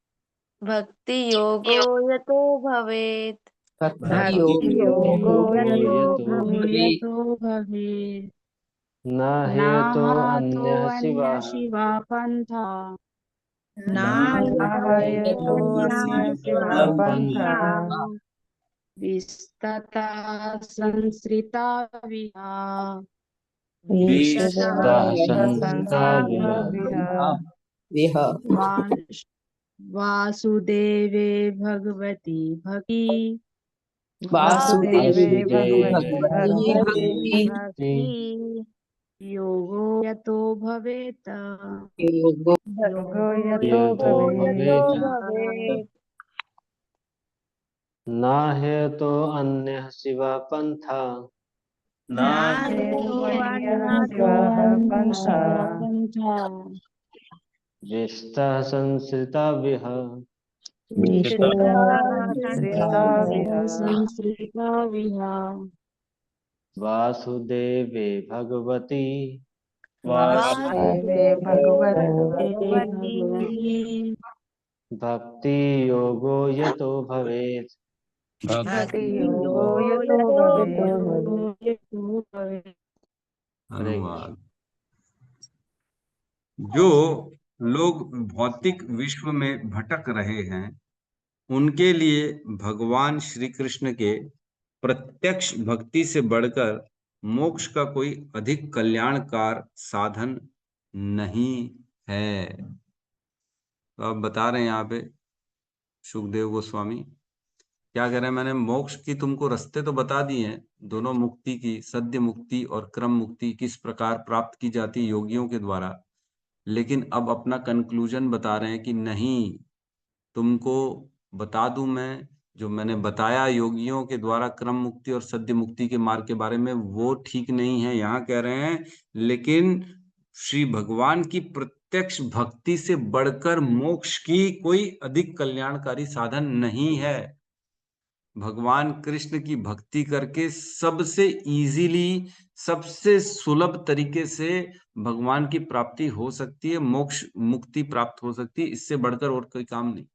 भक्ति योगो यतो भवेत् भक्ति योगो यतो यतो भवेत् न नाह हेतु तो अन्य शिवा अन्य शिवा पंथा नायतो अन्य शिवा पंथा पंथा विस्तता संस्कृता विहा विशतः संस्कृता संस्था विहा वासुदेवे भगवती भक्ति भक्ति योगो यतो भवेत् योगो योगो यतो भवेत् भवेत् न हेतु अन्य शिवा पंथा नाहेतो पंथा विशतः संस्था विह संस्कृता विहा वासुदेवे भगवती वासुदेवे भगवती भक्ति योगो यतो भवेत् भक्ति योगो योगो यतो भवेत् भवेत्। अनुवाद। जो लोग भौतिक विश्व में भटक रहे हैं उनके लिए भगवान श्री कृष्ण के प्रत्यक्ष भक्ति से बढ़कर मोक्ष का कोई अधिक कल्याणकार साधन नहीं है। तो अब बता रहे हैं यहाँ पे सुखदेव गोस्वामी क्या कह रहे हैं, मैंने मोक्ष की तुमको रास्ते तो बता दिए हैं, दोनों मुक्ति की, सद्य मुक्ति और क्रम मुक्ति किस प्रकार प्राप्त की जाती योगियों के द्वारा, लेकिन अब अपना कंक्लूजन बता रहे हैं कि नहीं, तुमको बता दूं मैं जो मैंने बताया योगियों के द्वारा क्रम मुक्ति और सद्य मुक्ति के मार्ग के बारे में, वो ठीक नहीं है। यहाँ कह रहे हैं लेकिन श्री भगवान की प्रत्यक्ष भक्ति से बढ़कर मोक्ष की कोई अधिक कल्याणकारी साधन नहीं है। भगवान कृष्ण की भक्ति करके सबसे इजीली, सबसे सुलभ तरीके से भगवान की प्राप्ति हो सकती है, मोक्ष मुक्ति प्राप्त हो सकती है, इससे बढ़कर और कोई काम नहीं।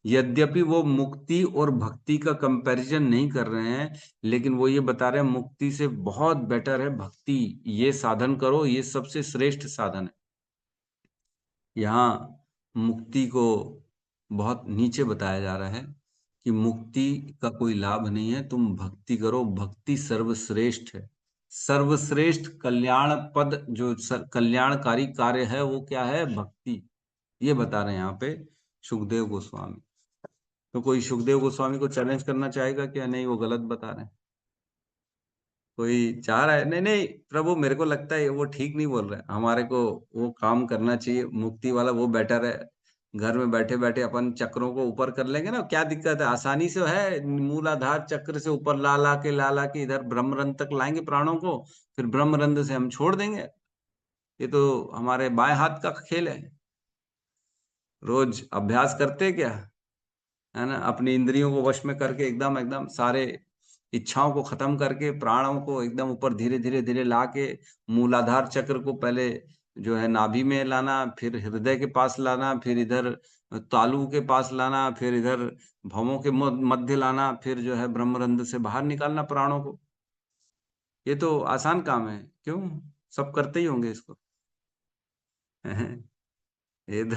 यद्यपि वो मुक्ति और भक्ति का कंपैरिजन नहीं कर रहे हैं, लेकिन वो ये बता रहे हैं मुक्ति से बहुत बेटर है भक्ति, ये साधन करो, ये सबसे श्रेष्ठ साधन है। यहाँ मुक्ति को बहुत नीचे बताया जा रहा है कि मुक्ति का कोई लाभ नहीं है, तुम भक्ति करो, भक्ति सर्वश्रेष्ठ है। सर्वश्रेष्ठ कल्याण पद जो कल्याणकारी कार्य है वो क्या है, भक्ति, ये बता रहे हैं यहाँ पे सुखदेव गोस्वामी। तो कोई सुखदेव गोस्वामी को चैलेंज करना चाहेगा क्या? नहीं, वो गलत बता रहे हैं। कोई चाह रहा है? नहीं नहीं प्रभु, मेरे को लगता है वो ठीक नहीं बोल रहे हैं, हमारे को वो काम करना चाहिए मुक्ति वाला, वो बेटर है। घर में बैठे बैठे अपन चक्रों को ऊपर कर लेंगे ना, क्या दिक्कत है, आसानी से है। मूलाधार चक्र से ऊपर ला ला के इधर ब्रह्मरंध्र तक लाएंगे प्राणों को, फिर ब्रह्मरंध्र से हम छोड़ देंगे। ये तो हमारे बाएं हाथ का खेल है। रोज अभ्यास करते क्या है ना, अपनी इंद्रियों को वश में करके एकदम एकदम सारे इच्छाओं को खत्म करके प्राणों को एकदम ऊपर धीरे धीरे धीरे ला के मूलाधार चक्र को पहले जो है नाभि में लाना, फिर हृदय के पास लाना, फिर इधर तालु के पास लाना, फिर इधर भवों के मध्य लाना, फिर जो है ब्रह्मरंध्र से बाहर निकालना प्राणों को। ये तो आसान काम है, क्यों? सब करते ही होंगे इसको। ये तो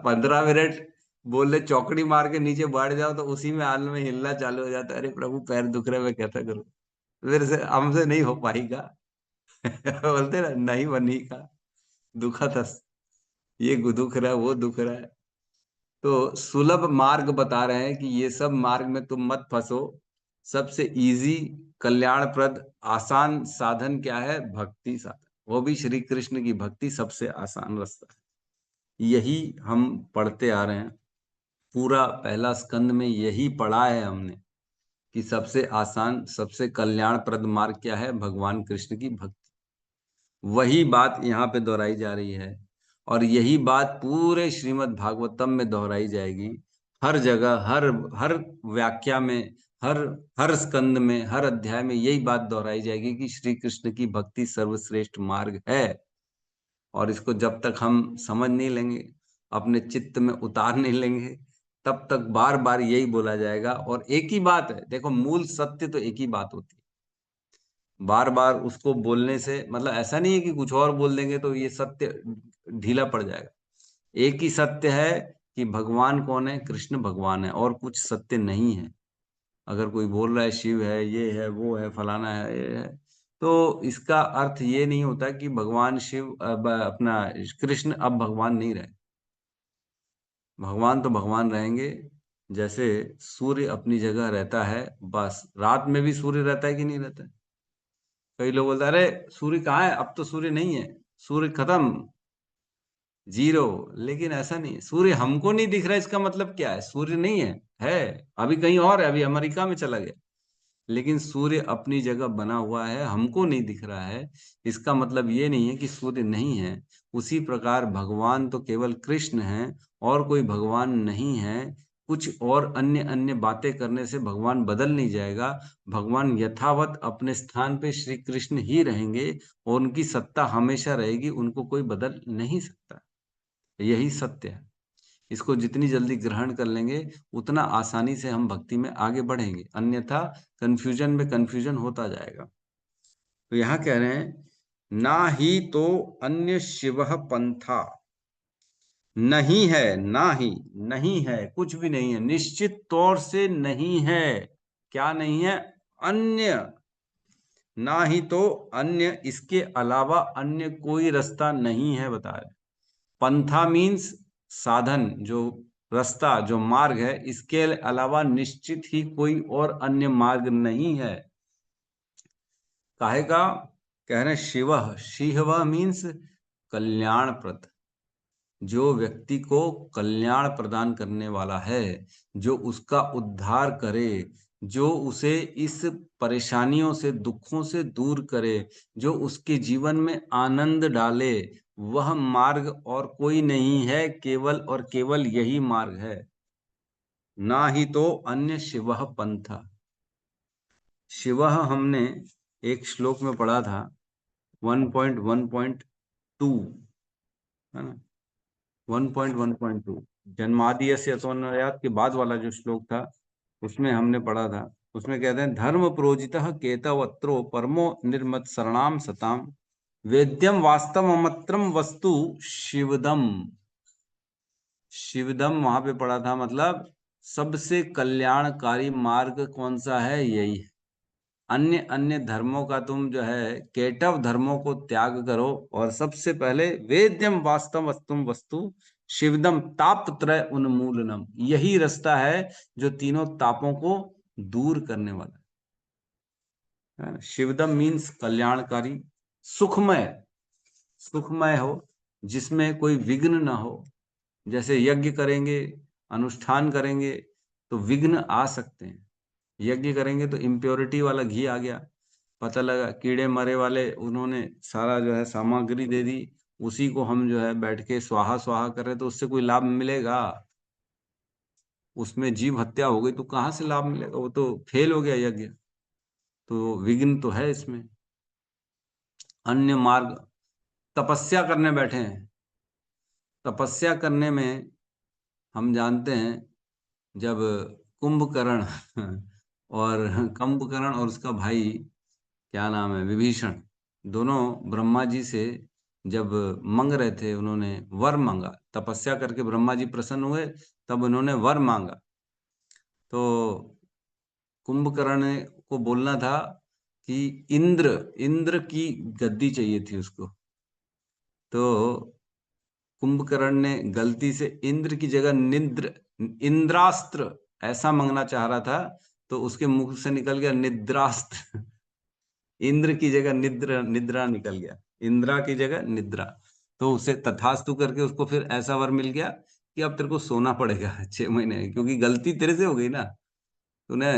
15 मिनट बोले चौकड़ी मार के नीचे बैठ जाओ तो उसी में हाल में हिलना चालू हो जाता है। अरे प्रभु पैर दुख रहे, मैं कैसा करूं, मेरे से हमसे नहीं हो पाएगा। बोलते ना, नहीं बनी का दुखा था, ये दुख रहा है, वो दुख रहा है। तो सुलभ मार्ग बता रहे हैं कि ये सब मार्ग में तुम मत फंसो। सबसे इजी कल्याणप्रद आसान साधन क्या है? भक्ति साधन, वो भी श्री कृष्ण की भक्ति सबसे आसान रास्ता है। यही हम पढ़ते आ रहे हैं, पूरा पहला स्कंद में यही पढ़ा है हमने कि सबसे आसान सबसे कल्याणप्रद मार्ग क्या है? भगवान कृष्ण की भक्ति। वही बात यहाँ पे दोहराई जा रही है और यही बात पूरे श्रीमद् भागवतम में दोहराई जाएगी। हर जगह, हर हर व्याख्या में, हर हर स्कंद में, हर अध्याय में यही बात दोहराई जाएगी कि श्री कृष्ण की भक्ति सर्वश्रेष्ठ मार्ग है। और इसको जब तक हम समझ नहीं लेंगे, अपने चित्त में उतार नहीं लेंगे, तब तक बार बार यही बोला जाएगा। और एक ही बात है, देखो मूल सत्य तो एक ही बात होती है। बार बार उसको बोलने से मतलब ऐसा नहीं है कि कुछ और बोल देंगे तो ये सत्य ढीला पड़ जाएगा। एक ही सत्य है कि भगवान कौन है? कृष्ण भगवान है, और कुछ सत्य नहीं है। अगर कोई बोल रहा है शिव है, ये है, वो है, फलाना है, ये है, तो इसका अर्थ ये नहीं होता कि भगवान शिव अपना कृष्ण अब भगवान नहीं रहे। भगवान तो भगवान रहेंगे। जैसे सूर्य अपनी जगह रहता है, बस रात में भी सूर्य रहता है कि नहीं रहता है? कई लोग बोलते हैं अरे सूर्य कहाँ है, अब तो सूर्य नहीं है, सूर्य खत्म, जीरो। लेकिन ऐसा नहीं है, सूर्य हमको नहीं दिख रहा, इसका मतलब क्या है? सूर्य नहीं है अभी कहीं और है, अभी अमेरिका में चला गया। लेकिन सूर्य अपनी जगह बना हुआ है, हमको नहीं दिख रहा है, इसका मतलब ये नहीं है कि सूर्य नहीं है। उसी प्रकार भगवान तो केवल कृष्ण है और कोई भगवान नहीं है। कुछ और अन्य अन्य बातें करने से भगवान बदल नहीं जाएगा। भगवान यथावत अपने स्थान पे श्री कृष्ण ही रहेंगे और उनकी सत्ता हमेशा रहेगी, उनको कोई बदल नहीं सकता। यही सत्य है। इसको जितनी जल्दी ग्रहण कर लेंगे उतना आसानी से हम भक्ति में आगे बढ़ेंगे, अन्यथा कंफ्यूजन में कंफ्यूजन होता जाएगा। तो यहाँ कह रहे हैं ना ही तो अन्य शिव पंथा, नहीं है, ना ही, नहीं है, कुछ भी नहीं है, निश्चित तौर से नहीं है। क्या नहीं है? अन्य, ना ही तो अन्य, इसके अलावा अन्य कोई रास्ता नहीं है, बता रहे। पंथा मीन्स साधन, जो रास्ता, जो मार्ग है, इसके अलावा निश्चित ही कोई और अन्य मार्ग नहीं है। काहे का? कह रहे शिव, शिव मीन्स कल्याणप्रद, जो व्यक्ति को कल्याण प्रदान करने वाला है, जो उसका उद्धार करे, जो उसे इस परेशानियों से, दुखों से दूर करे, जो उसके जीवन में आनंद डाले, वह मार्ग और कोई नहीं है, केवल और केवल यही मार्ग है। ना ही तो अन्य शिव पंथ। शिव हमने एक श्लोक में पढ़ा था 1.1.2, है ना? 1.1.2 जन्मादि से अतोन्नयात के बाद वाला जो श्लोक था, उसमें हमने पढ़ा था। उसमें कहते हैं धर्म प्रोजितः केतवत्रो परमो निर्मत शरणाम सताम वेद्यम वास्तवमत्रम वस्तु शिवदम। शिवदम वहां पे पढ़ा था, मतलब सबसे कल्याणकारी मार्ग कौन सा है? यही है। अन्य अन्य धर्मों का तुम जो है केटव धर्मों को त्याग करो और सबसे पहले वेद्यम वास्तव वस्तुम वस्तु शिवदम तापत्रय उन्मूलनम, यही रास्ता है जो तीनों तापों को दूर करने वाला है। शिवदम मीन्स कल्याणकारी, सुखमय, सुखमय हो, जिसमें कोई विघ्न ना हो। जैसे यज्ञ करेंगे, अनुष्ठान करेंगे तो विघ्न आ सकते हैं। यज्ञ करेंगे तो इम्प्योरिटी वाला घी आ गया, पता लगा कीड़े मरे वाले, उन्होंने सारा जो है सामग्री दे दी, उसी को हम जो है बैठ के स्वाहा स्वाहा कर रहे, तो उससे कोई लाभ मिलेगा? उसमें जीव हत्या हो गई तो कहाँ से लाभ मिलेगा? वो तो फेल हो गया यज्ञ। तो विघ्न तो है इसमें। अन्य मार्ग, तपस्या करने बैठे हैं, तपस्या करने में हम जानते हैं जब कुंभकर्ण और कुंभकर्ण और उसका भाई क्या नाम है, विभीषण, दोनों ब्रह्मा जी से जब मांग रहे थे, उन्होंने वर मांगा, तपस्या करके ब्रह्मा जी प्रसन्न हुए, तब उन्होंने वर मांगा। तो कुंभकर्ण को बोलना था कि इंद्र, इंद्र की गद्दी चाहिए थी उसको। तो कुंभकर्ण ने गलती से इंद्र की जगह निद्र, इंद्रास्त्र ऐसा मांगना चाह रहा था, तो उसके मुख से निकल गया निद्रास्त्र। इंद्र की जगह निद्रा, निद्रा निकल गया, इंद्रा की जगह निद्रा। तो उसे तथास्तु करके उसको फिर ऐसा वर मिल गया कि अब तेरे को सोना पड़ेगा 6 महीने, क्योंकि गलती तेरे से हो गई ना, तूने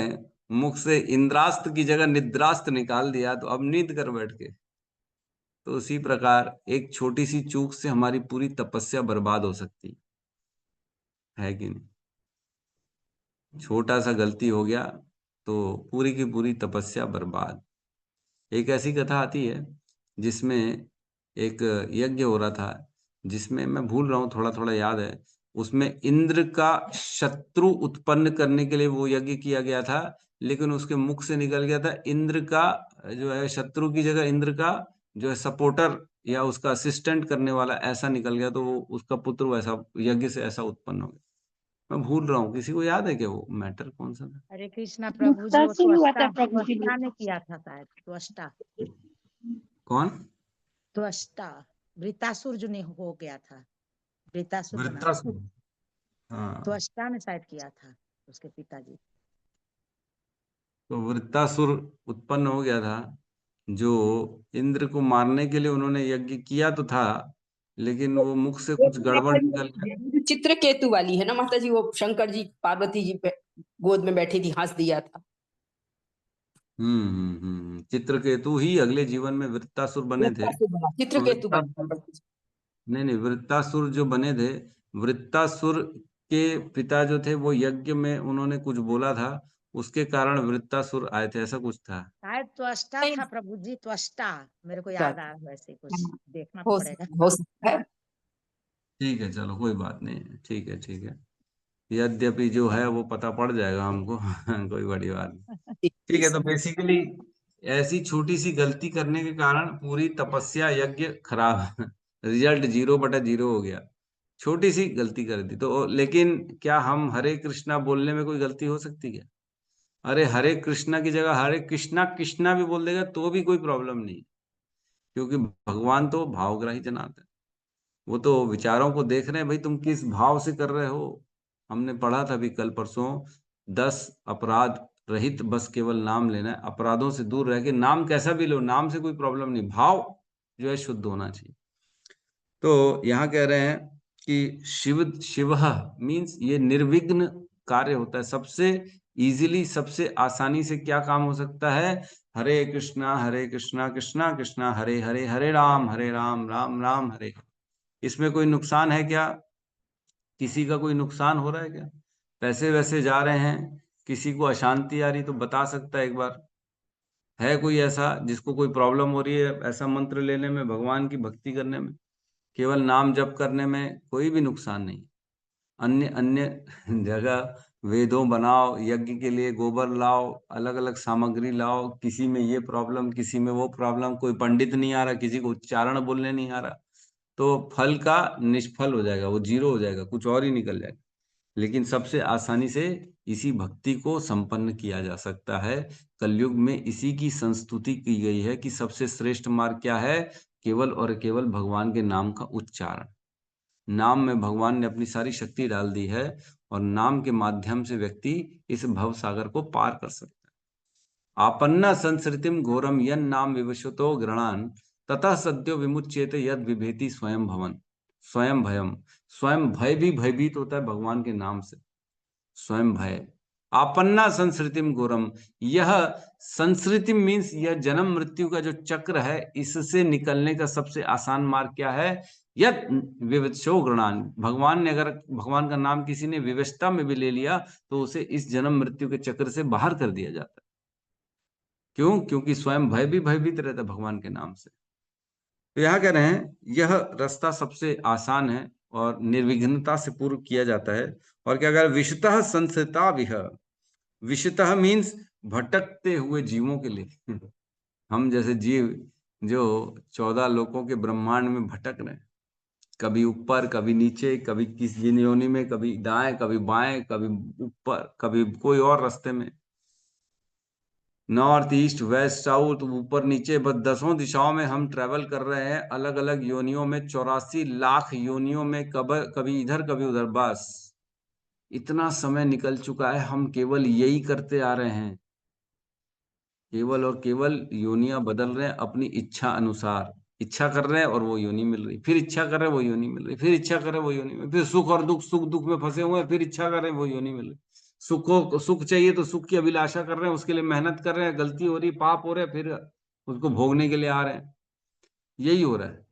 मुख से इंद्रास्त्र की जगह निद्रास्त्र निकाल दिया तो अब नींद कर बैठ के। तो उसी प्रकार एक छोटी सी चूक से हमारी पूरी तपस्या बर्बाद हो सकती है कि नहीं। छोटा सा गलती हो गया तो पूरी की पूरी तपस्या बर्बाद। एक ऐसी कथा आती है जिसमें एक यज्ञ हो रहा था, जिसमें मैं भूल रहा हूँ, थोड़ा थोड़ा याद है। उसमें इंद्र का शत्रु उत्पन्न करने के लिए वो यज्ञ किया गया था, लेकिन उसके मुख से निकल गया था इंद्र का जो है शत्रु की जगह इंद्र का जो है सपोर्टर या उसका असिस्टेंट करने वाला ऐसा निकल गया, तो वो उसका पुत्र वैसा यज्ञ से ऐसा उत्पन्न हो गया। मैं भूल रहा हूँ, किसी को याद है क्या वो मैटर कौन सा था? हरे कृष्णा प्रभु जी, वो से हुआ था त्वष्टा प्रभु जी। त्वष्टा ने किया था शायद, त्वष्टा कौन? त्वष्टा वृतासुर जो ने हो गया था, वृतासुर बना था, वृत्रासुर। हाँ, त्वष्टा ने शायद किया था उसके पिताजी। तो वृत्तासुर उत्पन्न हो गया था, जो इंद्र को मारने के लिए उन्होंने यज्ञ किया तो था, लेकिन वो मुख से वो कुछ गड़बड़ निकल गया। जो चित्रकेतु वाली है ना माता जी, वो शंकर जी पार्वती जी पे गोद में बैठी थी, हंस दिया था। चित्रकेतु ही अगले जीवन में वृत्तासुर बने थे। वृत्तासुर बना, तो चित्रकेतु बना। नहीं नहीं, वृत्तासुर जो बने थे, वृत्तासुर के पिता जो थे वो यज्ञ में उन्होंने कुछ बोला था, उसके कारण वृत्तासुर आए थे, ऐसा कुछ था। शायद त्वष्टा था प्रभु जी, त्वष्टा मेरे को याद आ वैसे कुछ देखना हो पड़ेगा। हो सकता है। ठीक है, चलो कोई बात नहीं है, ठीक है ठीक है। यद्यपि जो है वो पता पड़ जाएगा हमको कोई बड़ी बात नहीं। ठीक है, तो बेसिकली ऐसी छोटी सी गलती करने के कारण पूरी तपस्या यज्ञ खराब रिजल्ट 0/0 हो गया। छोटी सी गलती कर दी तो, लेकिन क्या हम हरे कृष्णा बोलने में कोई गलती हो सकती क्या? अरे हरे कृष्णा की जगह हरे कृष्णा कृष्णा भी बोल देगा तो भी कोई प्रॉब्लम नहीं, क्योंकि भगवान तो भावग्राही जनाते हैं। वो तो विचारों को देख रहे हैं, भाई तुम किस भाव से कर रहे हो। हमने पढ़ा था अभी कल परसों, 10 अपराध रहित बस केवल नाम लेना है, अपराधों से दूर रह के नाम कैसा भी लो, नाम से कोई प्रॉब्लम नहीं, भाव जो है शुद्ध होना चाहिए। तो यहाँ कह रहे हैं कि शिव शिव मीन्स ये निर्विघ्न कार्य होता है, सबसे इजीली सबसे आसानी से क्या काम हो सकता है? हरे कृष्णा कृष्णा कृष्णा हरे हरे, हरे राम राम राम हरे हरे। इसमें कोई नुकसान है क्या? किसी का कोई नुकसान हो रहा है क्या? पैसे वैसे जा रहे हैं, किसी को अशांति आ रही तो बता सकता है एक बार? है कोई ऐसा जिसको कोई प्रॉब्लम हो रही है ऐसा मंत्र लेने में, भगवान की भक्ति करने में, केवल नाम जप करने में? कोई भी नुकसान नहीं। अन्य अन्य जगह वेदों बनाओ, यज्ञ के लिए गोबर लाओ, अलग अलग सामग्री लाओ, किसी में ये प्रॉब्लम किसी में वो प्रॉब्लम, कोई पंडित नहीं आ रहा, किसी को उच्चारण बोलने नहीं आ रहा, तो फल का निष्फल हो जाएगा, वो 0 हो जाएगा, कुछ और ही निकल जाएगा। लेकिन सबसे आसानी से इसी भक्ति को संपन्न किया जा सकता है। कलयुग में इसी की संस्तुति की गई है कि सबसे श्रेष्ठ मार्ग क्या है? केवल और केवल भगवान के नाम का उच्चारण। नाम में भगवान ने अपनी सारी शक्ति डाल दी है, और नाम के माध्यम से व्यक्ति इस भव सागर को पार कर सकता है। आपन्ना संसृतिम घोरम यन नाम विवशतो गृणान ततः सद्यो विमुच्येते यद विभेति स्वयं भवन। स्वयं भयम, स्वयं भय भी भयभीत होता है भगवान के नाम से। स्वयं भय, आपन्ना संस्कृतिम घोरम, यह संस्कृतिम मीन्स यह जन्म मृत्यु का जो चक्र है, इससे निकलने का सबसे आसान मार्ग क्या है? यद विवशो गृणान, भगवान ने अगर भगवान का नाम किसी ने विवशता में भी ले लिया तो उसे इस जन्म मृत्यु के चक्र से बाहर कर दिया जाता है। क्यों? क्योंकि स्वयं भय भी भयभीत रहता है भगवान के नाम से। तो यहाँ कह रहे हैं यह रास्ता सबसे आसान है और निर्विघ्नता से पूर्ण किया जाता है। और क्या कह रहे हैं? विशतः संस्थिता विह, विशतः मीन्स भटकते हुए जीवों के लिए हम जैसे जीव जो 14 लोकों के ब्रह्मांड में भटक रहे हैं, कभी ऊपर कभी नीचे, कभी किस योनि में, कभी दाएं कभी बाएं, कभी ऊपर कभी कोई और रास्ते में, नॉर्थ ईस्ट वेस्ट साउथ ऊपर नीचे, बस 10 दिशाओं में हम ट्रेवल कर रहे हैं, अलग अलग योनियों में, 84 लाख योनियों में, कभी इधर कभी उधर। बस इतना समय निकल चुका है, हम केवल यही करते आ रहे हैं, केवल और केवल योनियां बदल रहे हैं अपनी इच्छा अनुसार। इच्छा कर रहे हैं और वो योनि मिल रही, फिर इच्छा कर रहे हैं वो योनि मिल रही, फिर इच्छा कर रहे हैं वो योनि मिल रही, फिर सुख और दुख, सुख दुख में फंसे हुए हैं, फिर इच्छा कर रहे हैं वो योनि मिल रही। सुख चाहिए तो सुख की अभिलाषा कर रहे हैं, उसके लिए मेहनत कर रहे हैं, गलती हो रही, पाप हो रहे हैं, फिर उसको भोगने के लिए आ रहे हैं। यही हो रहा है।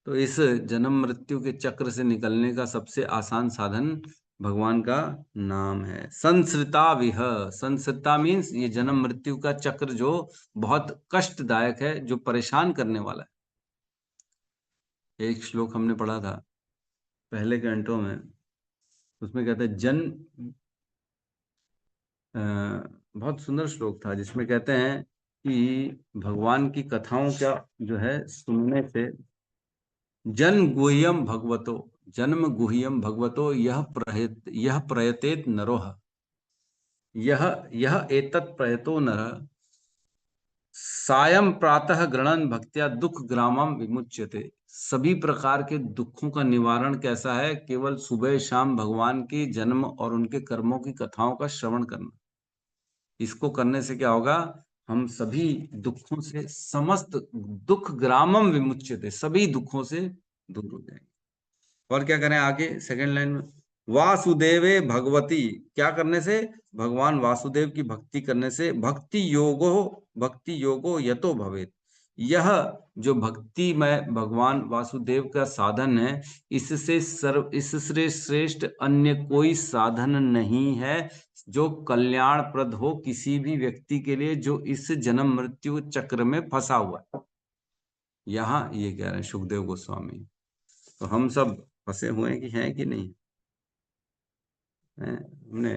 तो इस जन्म मृत्यु के चक्र से निकलने का सबसे आसान साधन भगवान का नाम है। संसृता विह, संसृता मीन्स ये जन्म मृत्यु का चक्र जो बहुत कष्टदायक है, जो परेशान करने वाला है। एक श्लोक हमने पढ़ा था पहले घंटों में, उसमें कहते हैं बहुत सुंदर श्लोक था जिसमें कहते हैं कि भगवान की कथाओं का जो है सुनने से जन्म गुह्यम भगवतो यह प्रयतेत नरोह, यह एतत् प्रयतो नरः सायं प्रातः गृणन् भक्त्या दुख ग्रामम विमुच्यते। सभी प्रकार के दुखों का निवारण कैसा है? केवल सुबह शाम भगवान की जन्म और उनके कर्मों की कथाओं का श्रवण करना। इसको करने से क्या होगा? हम सभी दुखों से, समस्त दुख ग्रामम विमुच्यते, सभी दुखों से दूर हो जाएंगे। और क्या करें आगे सेकंड लाइन में? वासुदेवे भगवती, क्या करने से? भगवान वासुदेव की भक्ति करने से। भक्ति योगो यतो भवेत, यह जो भक्ति में भगवान वासुदेव का साधन है, इससे श्रेष्ठ अन्य कोई साधन नहीं है जो कल्याणप्रद हो किसी भी व्यक्ति के लिए जो इस जन्म मृत्यु चक्र में फंसा हुआ है। यहाँ ये कह रहे हैं सुखदेव गोस्वामी। तो हम सब फंसे हुए हैं कि हैं कि नहीं हैं? हमने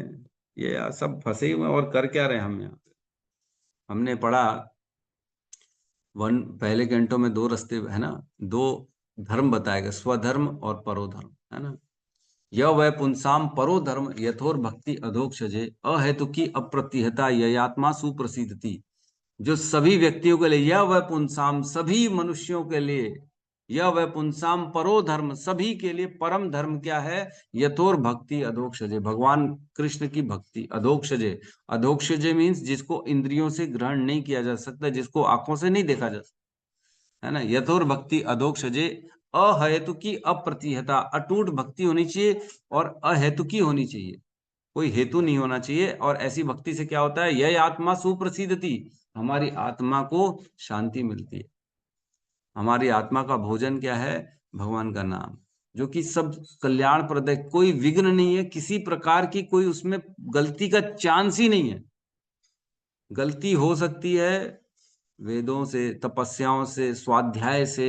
ये यार सब फंसे हुए हैं। और कर क्या रहे हैं हम यहाँ पे? हमने पढ़ा पहले घंटों में दो रास्ते है ना, दो धर्म बताए गए, स्वधर्म और परोधर्म, है ना। यह वह पुंसाम परो धर्म यथोर भक्ति अधोक्षजे अहेतुकी अप्रतिहता ययात्मा सुप्रसिद्धति। जो सभी व्यक्तियों के लिए, यह वह पुंसाम, सभी मनुष्यों के लिए, यह वह पुंसाम परो धर्म, सभी के लिए परम धर्म क्या है? यथोर भक्ति अधोक्षजे, भगवान कृष्ण की भक्ति। अधोक्षजे, अधोक्षजे मीन्स जिसको इंद्रियों से ग्रहण नहीं किया जा सकता, जिसको आंखों से नहीं देखा जा सकता, है ना। यथोर भक्ति अधोक्षजे अहेतुकी अप्रतिहता, अटूट भक्ति होनी चाहिए और अहेतुकी होनी चाहिए, कोई हेतु नहीं होना चाहिए। और ऐसी भक्ति से क्या होता है? यह आत्मा सुप्रसिद्धति, हमारी आत्मा को शांति मिलती है। हमारी आत्मा का भोजन क्या है? भगवान का नाम, जो कि सब कल्याणप्रद है। कोई विघ्न नहीं है किसी प्रकार की, कोई उसमें गलती का चांस ही नहीं है। गलती हो सकती है वेदों से, तपस्याओं से, स्वाध्याय से,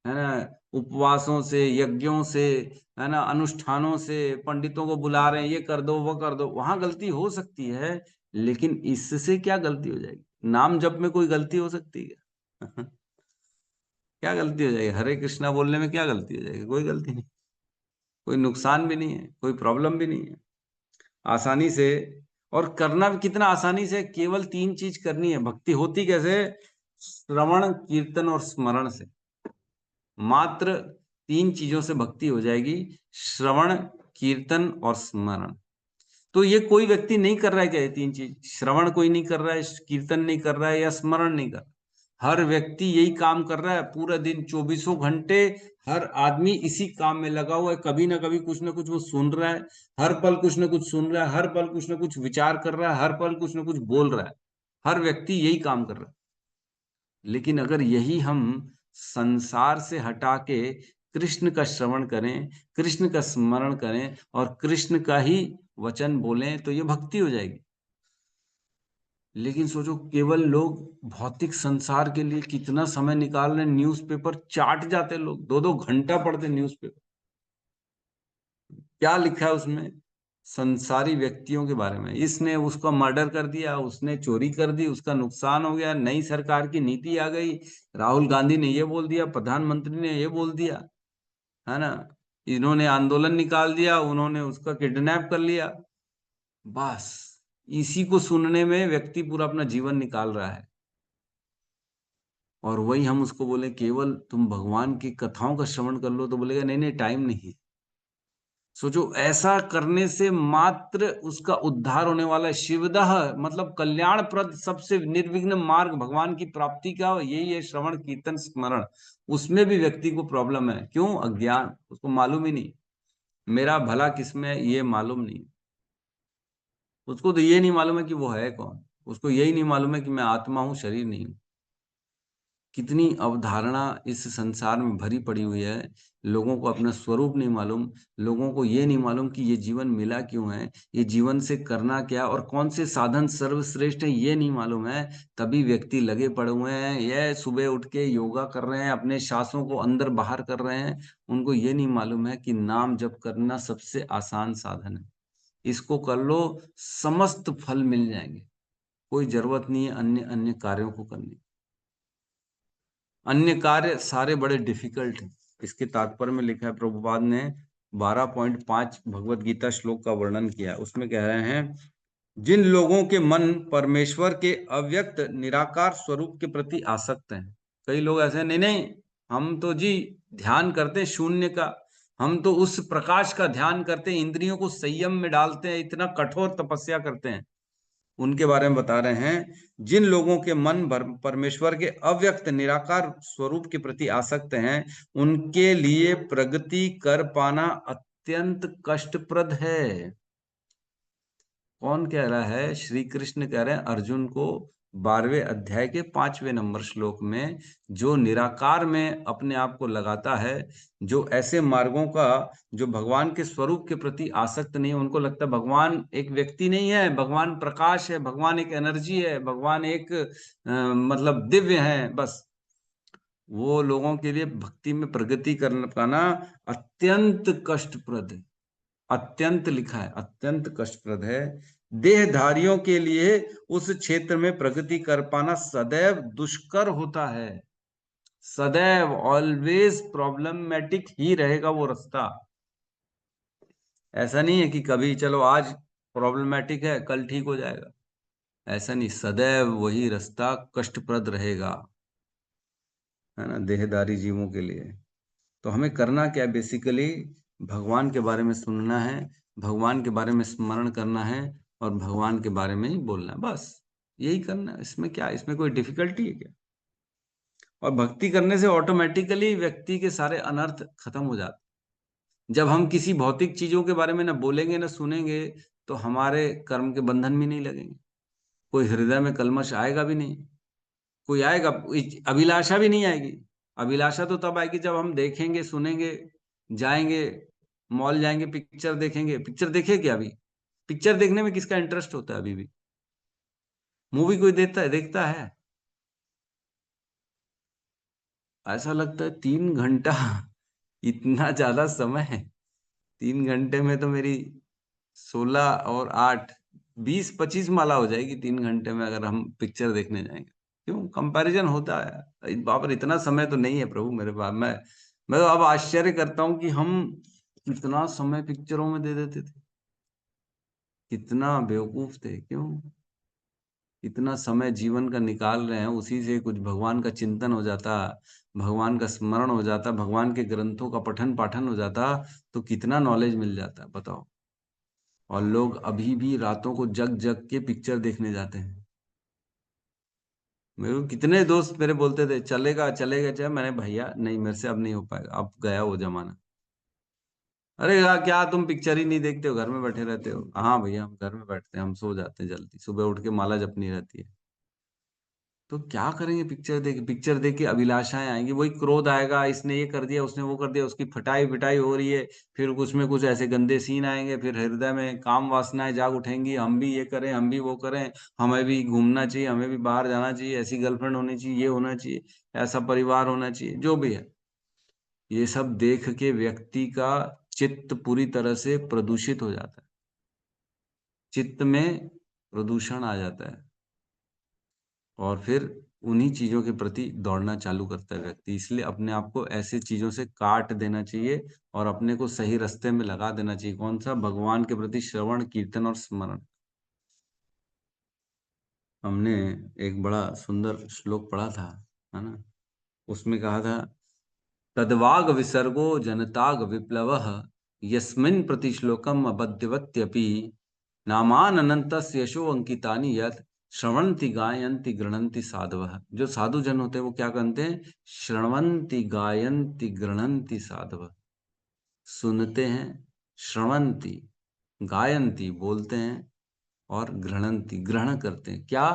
है ना, उपवासों से, यज्ञों से, है ना, अनुष्ठानों से, पंडितों को बुला रहे हैं ये कर दो वो कर दो, वहां गलती हो सकती है। लेकिन इससे क्या गलती हो जाएगी? नाम जप में कोई गलती हो सकती है? क्या गलती हो जाएगी? हरे कृष्णा बोलने में क्या गलती हो जाएगी? कोई गलती नहीं, कोई नुकसान भी नहीं है, कोई प्रॉब्लम भी नहीं है। आसानी से, और करना भी कितना आसानी से, केवल 3 चीज करनी है। भक्ति होती कैसे? श्रवण कीर्तन और स्मरण से। मात्र 3 चीजों से भक्ति हो जाएगी, श्रवण कीर्तन और स्मरण। तो ये कोई व्यक्ति नहीं कर रहा है क्या? ये 3 चीज, श्रवण कोई नहीं कर रहा है, कीर्तन नहीं कर रहा है, या स्मरण नहीं कर रहा है। हर व्यक्ति यही काम कर रहा है पूरा दिन, 24 घंटे हर आदमी इसी काम में लगा हुआ है। कभी ना कभी कुछ ना कुछ वो सुन रहा है, हर पल कुछ ना कुछ सुन रहा है, हर पल कुछ ना कुछ विचार कर रहा है, हर पल कुछ ना कुछ बोल रहा है। हर व्यक्ति यही काम कर रहा है। लेकिन अगर यही हम संसार से हटा के कृष्ण का श्रवण करें, कृष्ण का स्मरण करें और कृष्ण का ही वचन बोलें, तो ये भक्ति हो जाएगी। लेकिन सोचो, केवल लोग भौतिक संसार के लिए कितना समय निकाल रहे हैं। न्यूज़पेपर चाट जाते लोग, 2-2 घंटा पढ़ते न्यूज़पेपर। क्या लिखा है उसमें? संसारी व्यक्तियों के बारे में। इसने उसका मर्डर कर दिया, उसने चोरी कर दी, उसका नुकसान हो गया, नई सरकार की नीति आ गई, राहुल गांधी ने ये बोल दिया, प्रधानमंत्री ने ये बोल दिया, है ना, इन्होंने आंदोलन निकाल दिया, उन्होंने उसका किडनैप कर लिया। बस इसी को सुनने में व्यक्ति पूरा अपना जीवन निकाल रहा है। और वही हम उसको बोले केवल तुम भगवान की कथाओं का श्रवण कर लो, तो बोलेगा नहीं नहीं टाइम नहीं। सोचो, ऐसा करने से मात्र उसका उद्धार होने वाला है। शिवदह मतलब कल्याणप्रद, सबसे निर्विघ्न मार्ग भगवान की प्राप्ति का यही है, श्रवण कीर्तन स्मरण। उसमें भी व्यक्ति को प्रॉब्लम है। क्यों? अज्ञान, उसको मालूम ही नहीं मेरा भला किसमें है, ये मालूम नहीं। उसको तो ये नहीं मालूम है कि वो है कौन, उसको यही नहीं मालूम है कि मैं आत्मा हूं, शरीर नहीं हूं। कितनी अवधारणा इस संसार में भरी पड़ी हुई है। लोगों को अपना स्वरूप नहीं मालूम, लोगों को ये नहीं मालूम कि ये जीवन मिला क्यों है, ये जीवन से करना क्या और कौन से साधन सर्वश्रेष्ठ है, ये नहीं मालूम है। तभी व्यक्ति लगे पड़े हुए हैं, ये सुबह उठ के योगा कर रहे हैं, अपने सांसों को अंदर बाहर कर रहे हैं। उनको ये नहीं मालूम है कि नाम जप करना सबसे आसान साधन है। इसको कर लो, समस्त फल मिल जाएंगे। कोई जरूरत नहीं है अन्य अन्य कार्यों को करने की। अन्य कार्य सारे बड़े डिफिकल्ट हैं। इसके तात्पर्य में लिखा है, प्रभुपाद ने 12.5 भगवत गीता श्लोक का वर्णन किया है। उसमें कह रहे हैं, जिन लोगों के मन परमेश्वर के अव्यक्त निराकार स्वरूप के प्रति आसक्त हैं। कई लोग ऐसे हैं, नहीं नहीं हम तो जी ध्यान करते हैं शून्य का, हम तो उस प्रकाश का ध्यान करते हैं, इंद्रियों को संयम में डालते हैं, इतना कठोर तपस्या करते हैं। उनके बारे में बता रहे हैं, जिन लोगों के मन परमेश्वर के अव्यक्त निराकार स्वरूप के प्रति आसक्त हैं, उनके लिए प्रगति कर पाना अत्यंत कष्टप्रद है। कौन कह रहा है? श्री कृष्ण कह रहे हैं अर्जुन को 12वें अध्याय के 5वें नंबर श्लोक में। जो निराकार में अपने आप को लगाता है, जो ऐसे मार्गों का, जो भगवान के स्वरूप के प्रति आसक्त नहीं है, उनको लगता है भगवान एक व्यक्ति नहीं है, भगवान प्रकाश है, भगवान एक एनर्जी है, भगवान एक मतलब दिव्य है, बस। वो लोगों के लिए भक्ति में प्रगति करना पाना अत्यंत कष्टप्रद है। अत्यंत लिखा है, अत्यंत कष्टप्रद है। देहधारियों के लिए उस क्षेत्र में प्रगति कर पाना सदैव दुष्कर होता है। सदैव ऑलवेज प्रॉब्लमेटिक ही रहेगा वो रास्ता। ऐसा नहीं है कि कभी चलो आज प्रॉब्लमेटिक है कल ठीक हो जाएगा, ऐसा नहीं। सदैव वही रास्ता कष्टप्रद रहेगा, है ना, देहधारी जीवों के लिए। तो हमें करना क्या है? बेसिकली भगवान के बारे में सुनना है, भगवान के बारे में स्मरण करना है और भगवान के बारे में ही बोलना है, बस यही करना है। इसमें क्या, इसमें कोई डिफिकल्टी है क्या? और भक्ति करने से ऑटोमेटिकली व्यक्ति के सारे अनर्थ खत्म हो जाते। जब हम किसी भौतिक चीजों के बारे में ना बोलेंगे ना सुनेंगे, तो हमारे कर्म के बंधन भी नहीं लगेंगे, कोई हृदय में कल्मश आएगा भी नहीं, कोई आएगा, अभिलाषा भी नहीं आएगी। अभिलाषा तो तब आएगी जब हम देखेंगे, सुनेंगे, जाएंगे, मॉल जाएंगे, पिक्चर देखेंगे। पिक्चर देखे क्या? अभी पिक्चर देखने में किसका इंटरेस्ट होता है? अभी भी मूवी कोई देखता है? ऐसा लगता है 3 घंटा इतना ज्यादा समय है। 3 घंटे में तो मेरी 16 और 8 20-25 माला हो जाएगी 3 घंटे में, अगर हम पिक्चर देखने जाएंगे। क्यों? कंपैरिजन होता है। बाप रे, इतना समय तो नहीं है प्रभु मेरे पास। मैं तो अब आश्चर्य करता हूँ कि हम कितना समय पिक्चरों में दे देते थे, कितना बेवकूफ थे। क्यों इतना समय जीवन का निकाल रहे हैं? उसी से कुछ भगवान का चिंतन हो जाता, भगवान का स्मरण हो जाता, भगवान के ग्रंथों का पठन पाठन हो जाता, तो कितना नॉलेज मिल जाता, बताओ। और लोग अभी भी रातों को जग जग के पिक्चर देखने जाते हैं। मेरे को कितने दोस्त मेरे बोलते थे चलेगा चलेगा चले, मैंने भैया नहीं, मेरे से अब नहीं हो पाएगा, अब गया वो जमाना। अरे यार क्या तुम पिक्चर ही नहीं देखते हो, घर में बैठे रहते हो? हाँ भैया हम घर में बैठते हैं, हम सो जाते हैं जल्दी, सुबह उठ के माला जपनी रहती है। तो क्या करेंगे? पिक्चर देख के अभिलाषाएं आएंगी, वही क्रोध आएगा, इसने ये कर दिया उसने वो कर दिया, उसकी फटाई पिटाई हो रही है, फिर उसमें कुछ ऐसे गंदे सीन आएंगे, फिर हृदय में काम वासनाएं जाग उठेंगी, हम भी ये करें, हम भी वो करें, हमें भी घूमना चाहिए, हमें भी बाहर जाना चाहिए, ऐसी गर्लफ्रेंड होनी चाहिए, ये होना चाहिए, ऐसा परिवार होना चाहिए, जो भी है। ये सब देख के व्यक्ति का चित्त पूरी तरह से प्रदूषित हो जाता है, चित्त में प्रदूषण आ जाता है, और फिर उन्हीं चीजों के प्रति दौड़ना चालू करता है व्यक्ति। इसलिए अपने आप को ऐसी चीजों से काट देना चाहिए और अपने को सही रास्ते में लगा देना चाहिए। कौन सा? भगवान के प्रति श्रवण कीर्तन और स्मरण। हमने एक बड़ा सुंदर श्लोक पढ़ा था, है ना, उसमें कहा था, तद्वाग विसर्गो जनताग विप्लवः यस्मिन् प्रतिश्लोकम अबध्यवत्यपि नामान अनंतस्य यशो अंकितानि यत् श्रवंति गायन्ति गृणन्ति साधवः। जो साधु जन होते हैं वो क्या करते हैं? श्रवंति गायन्ति गृणन्ति साधवः, सुनते हैं, श्रवंति गायन्ति बोलते हैं, और गृह्णन्ति ग्रहण करते हैं। क्या?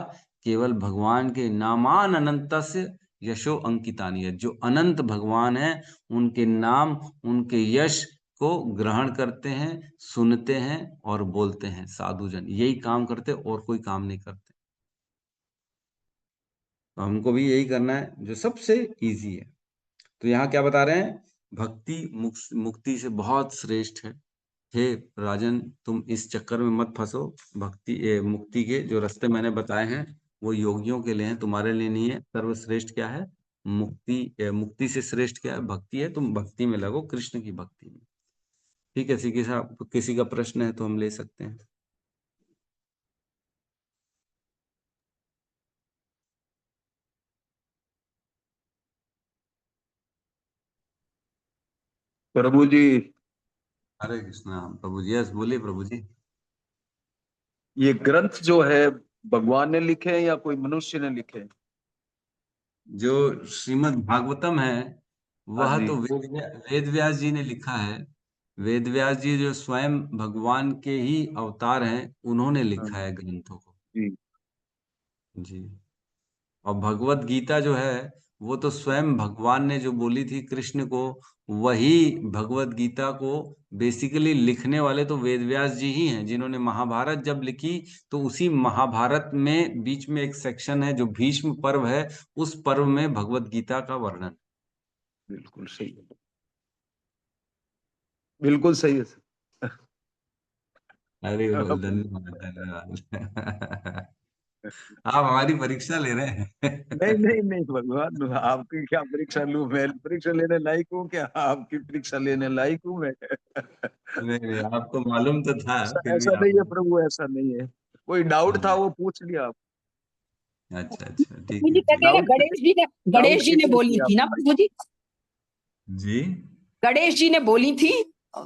केवल भगवान के नामान अनंतस्य यशो अंकितानि है, जो अनंत भगवान है उनके नाम उनके यश को ग्रहण करते हैं, सुनते हैं और बोलते हैं। साधुजन यही काम करते, और कोई काम नहीं करते। तो हमको भी यही करना है जो सबसे इजी है। तो यहाँ क्या बता रहे हैं? भक्ति मुक्ति से बहुत श्रेष्ठ है। हे राजन, तुम इस चक्कर में मत फंसो। भक्ति मुक्ति के जो रास्ते मैंने बताए हैं वो योगियों के लिए हैं, तुम्हारे लिए नहीं है। सर्वश्रेष्ठ क्या है? मुक्ति। मुक्ति से श्रेष्ठ क्या है? भक्ति है। तुम भक्ति में लगो, कृष्ण की भक्ति में। ठीक है, किसी का प्रश्न है तो हम ले सकते हैं। प्रभु जी, हरे कृष्णा प्रभु जी। यस, बोलिए प्रभु जी। ये ग्रंथ जो है भगवान ने लिखे हैं या कोई मनुष्य ने लिखे हैं? जो श्रीमद् भागवतम है हाँ वह जी। तो वेद व्यास जी ने लिखा है। वेद व्यास जी जो स्वयं भगवान के ही अवतार हैं, उन्होंने लिखा है ग्रंथों को। जी। जी। और भगवत गीता जो है वो तो स्वयं भगवान ने जो बोली थी कृष्ण को, वही भगवत गीता को बेसिकली लिखने वाले तो वेद व्यास जी ही हैं। जिन्होंने महाभारत जब लिखी तो उसी महाभारत में बीच में एक सेक्शन है जो भीष्म पर्व है, उस पर्व में भगवत गीता का वर्णन। बिल्कुल सही है, बिल्कुल सही है सर। अरे बोल, धन्यवाद धन्यवाद। आप हमारी परीक्षा ले रहे हैं। नहीं नहीं नहीं भगवान, आपकी क्या परीक्षा लूं? मैं परीक्षा लेने लायक हूँ क्या? आपकी परीक्षा लेने लायक हूँ मैं? नहीं नहीं, आपको मालूम तो था, ऐसा फिर भी ऐसा नहीं आप। है प्रभु, ऐसा नहीं है। कोई डाउट था हाँ, वो पूछ लिया आप। अच्छा अच्छा, ठीक मुझे है कहते ठीक हैं ना, डाउट गणेश जी ने क्लियर बोली किया थी ना आपने। प्रभु जी, जी। गणेश जी ने बोली थी,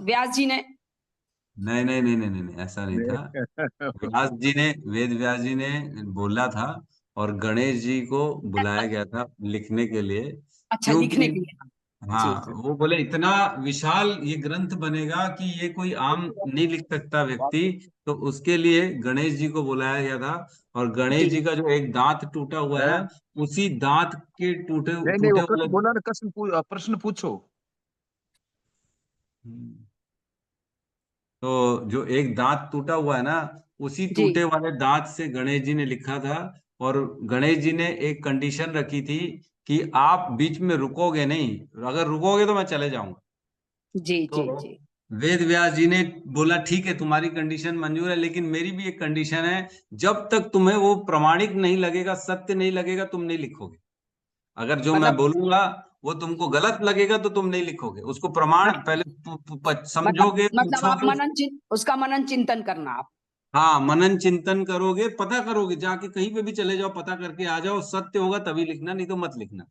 व्यास जी ने। नहीं नहीं नहीं नहीं नहीं नहीं, ऐसा नहीं था। व्यास जी ने, वेद व्यास जी ने बोला था, और गणेश जी को बुलाया गया था लिखने के लिए। अच्छा, लिखने क्योंकि के लिए। जी हाँ, जी। वो बोले इतना विशाल ये ग्रंथ बनेगा कि ये कोई आम नहीं लिख सकता व्यक्ति, तो उसके लिए गणेश जी को बुलाया गया था। और गणेश जी जी का जो एक दांत टूटा हुआ है है? ना, उसी दांत के टूटे नहीं नहीं, टूटे वो वाले। बोला ना, प्रश्न पूछो। तो जो एक दांत टूटा हुआ है ना, उसी जी टूटे वाले दांत से गणेश जी ने लिखा था। और गणेश जी ने एक कंडीशन रखी थी कि आप बीच में रुकोगे नहीं, अगर रुकोगे तो मैं चले जाऊंगा। जी तो जी जी। वेद व्यास जी ने बोला ठीक है, तुम्हारी कंडीशन मंजूर है, लेकिन मेरी भी एक कंडीशन है। जब तक तुम्हें वो प्रमाणिक नहीं लगेगा, सत्य नहीं लगेगा, तुम नहीं लिखोगे। अगर जो मैं मतलब बोलूंगा वो तुमको गलत लगेगा तो तुम नहीं लिखोगे, उसको प्रमाण मत, पहले मतलब समझोगे, मतलब आप पूछोगे। उसका मनन चिंतन करना आप। हाँ, मनन चिंतन करोगे, पता करोगे, जाके कहीं पे भी चले जाओ, पता करके आ जाओ, सत्य होगा तभी लिखना, नहीं तो मत लिखना।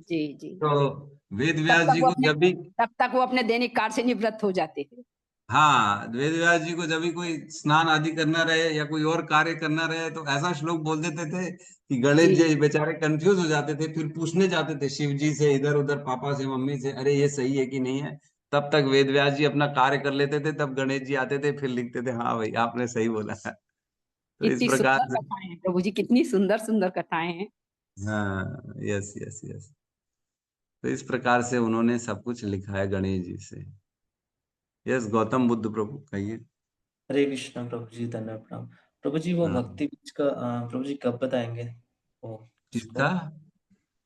जी जी। तो वेद व्यास जी को जब भी, तब तक वो अपने दैनिक कार्य से निवृत्त हो जाते हैं। हाँ, वेद व्यास जी को जब भी कोई स्नान आदि करना रहे या कोई और कार्य करना रहे, तो ऐसा श्लोक बोल देते थे कि गणेश जी जी बेचारे कंफ्यूज हो जाते थे, फिर पूछने जाते थे शिव जी से, इधर उधर, पापा से, मम्मी से, अरे ये सही है कि नहीं है। तब तक वेद व्यास जी अपना कार्य कर लेते थे, तब गणेश जी आते थे, फिर लिखते थे, हाँ भाई आपने सही बोला है। तो इस कितनी प्रकार सुंदर से। कथाएं हैं प्रभु जी, कितनी सुंदर सुंदर कथाएं हैं। हाँ, यस यस यस। तो इस प्रकार से उन्होंने सब कुछ लिखा है गणेश जी से। यस, गौतम बुद्ध प्रभु कहिए। हरे कृष्ण प्रभु जी, धन्यवाद प्रणाम। प्रभु जी, वो हाँ, भक्ति बीज का प्रभु जी कब बताएंगे वो किसका? उसको?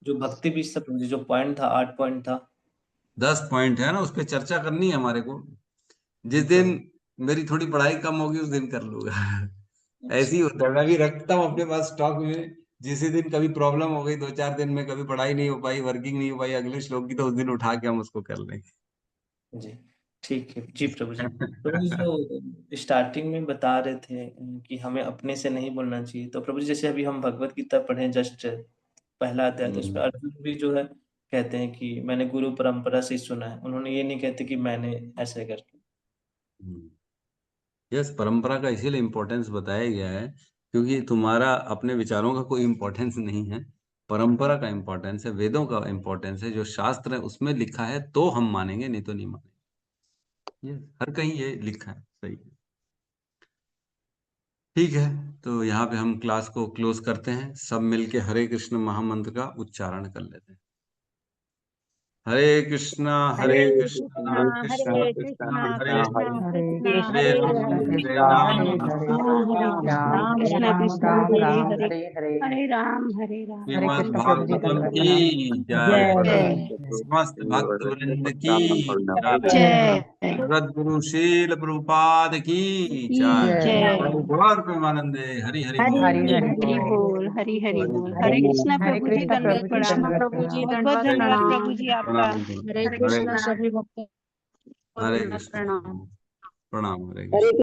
जो भक्ति बीज था प्रभु जी, जो पॉइंट था, 8 पॉइंट था। 10 पॉइंट है ना, उस पर चर्चा करनी है हमारे को। जी जिस दिन प्रभु। मेरी थोड़ी पढ़ाई कम होगी उस दिन कर लूंगा। ऐसे अच्छा। ही होता है, मैं भी रखता हूँ अपने पास स्टॉक में। जिस दिन कभी प्रॉब्लम हो गई, 2-4 दिन में कभी पढ़ाई नहीं हो पाई, वर्किंग नहीं हो पाई अगले श्लोक की, तो उस दिन उठा के हम उसको कर लेंगे। जी ठीक है जी प्रभु जी। प्रभु जी, जो स्टार्टिंग में बता रहे थे कि हमें अपने से नहीं बोलना चाहिए, तो प्रभु जी जैसे अभी हम भगवत गीता पढ़े जस्ट पहला अध्याय, तो उसमें हम्म, अर्जुन भी जो है कहते हैं कि मैंने गुरु परंपरा से ही सुना है। उन्होंने ये नहीं कहते कि मैंने ऐसे करके। हम्म। यस, परंपरा का इसीलिए इम्पोर्टेंस बताया गया है, क्योंकि तुम्हारा अपने विचारों का कोई इम्पोर्टेंस नहीं है। परंपरा का इम्पोर्टेंस है, वेदों का इम्पोर्टेंस है, जो शास्त्र है उसमें लिखा है तो हम मानेंगे, नहीं तो नहीं मानेंगे। ये हर कहीं ये लिखा है, सही है। ठीक है, तो यहाँ पे हम क्लास को क्लोज करते हैं। सब मिलके हरे कृष्ण महामंत्र का उच्चारण कर लेते हैं। हरे कृष्णा कृष्णा हरे कृष्णा कृष्णा हरे कृष्णा हरे कृष्णा हरे हरे राम हरे कृष्णा हरे कृष्णा राम कृष्णा हरे राम हरे राम श्रीमद् भागवतम की जय, समस्त भक्त वृंद की जय, जय सद्गुरु शील प्रभुपाद की जय। जय गौर प्रेमानंदे हरि हरि हरि बोल। हरि बोल, हरि हरि बोल। हरे बोल। कृष्णा प्रभु जी, दंडवत प्रणाम। प्रभु जी, बहुत बहुत दंडवत धन्यवाद प्रणाम। प्रभु जी आपका। प्रणाम हरे हरे कृष्णा सभी भक्तों को हरे दंडवत कृष्ण प्रणाम। प्रणाम हरे कृष्ण।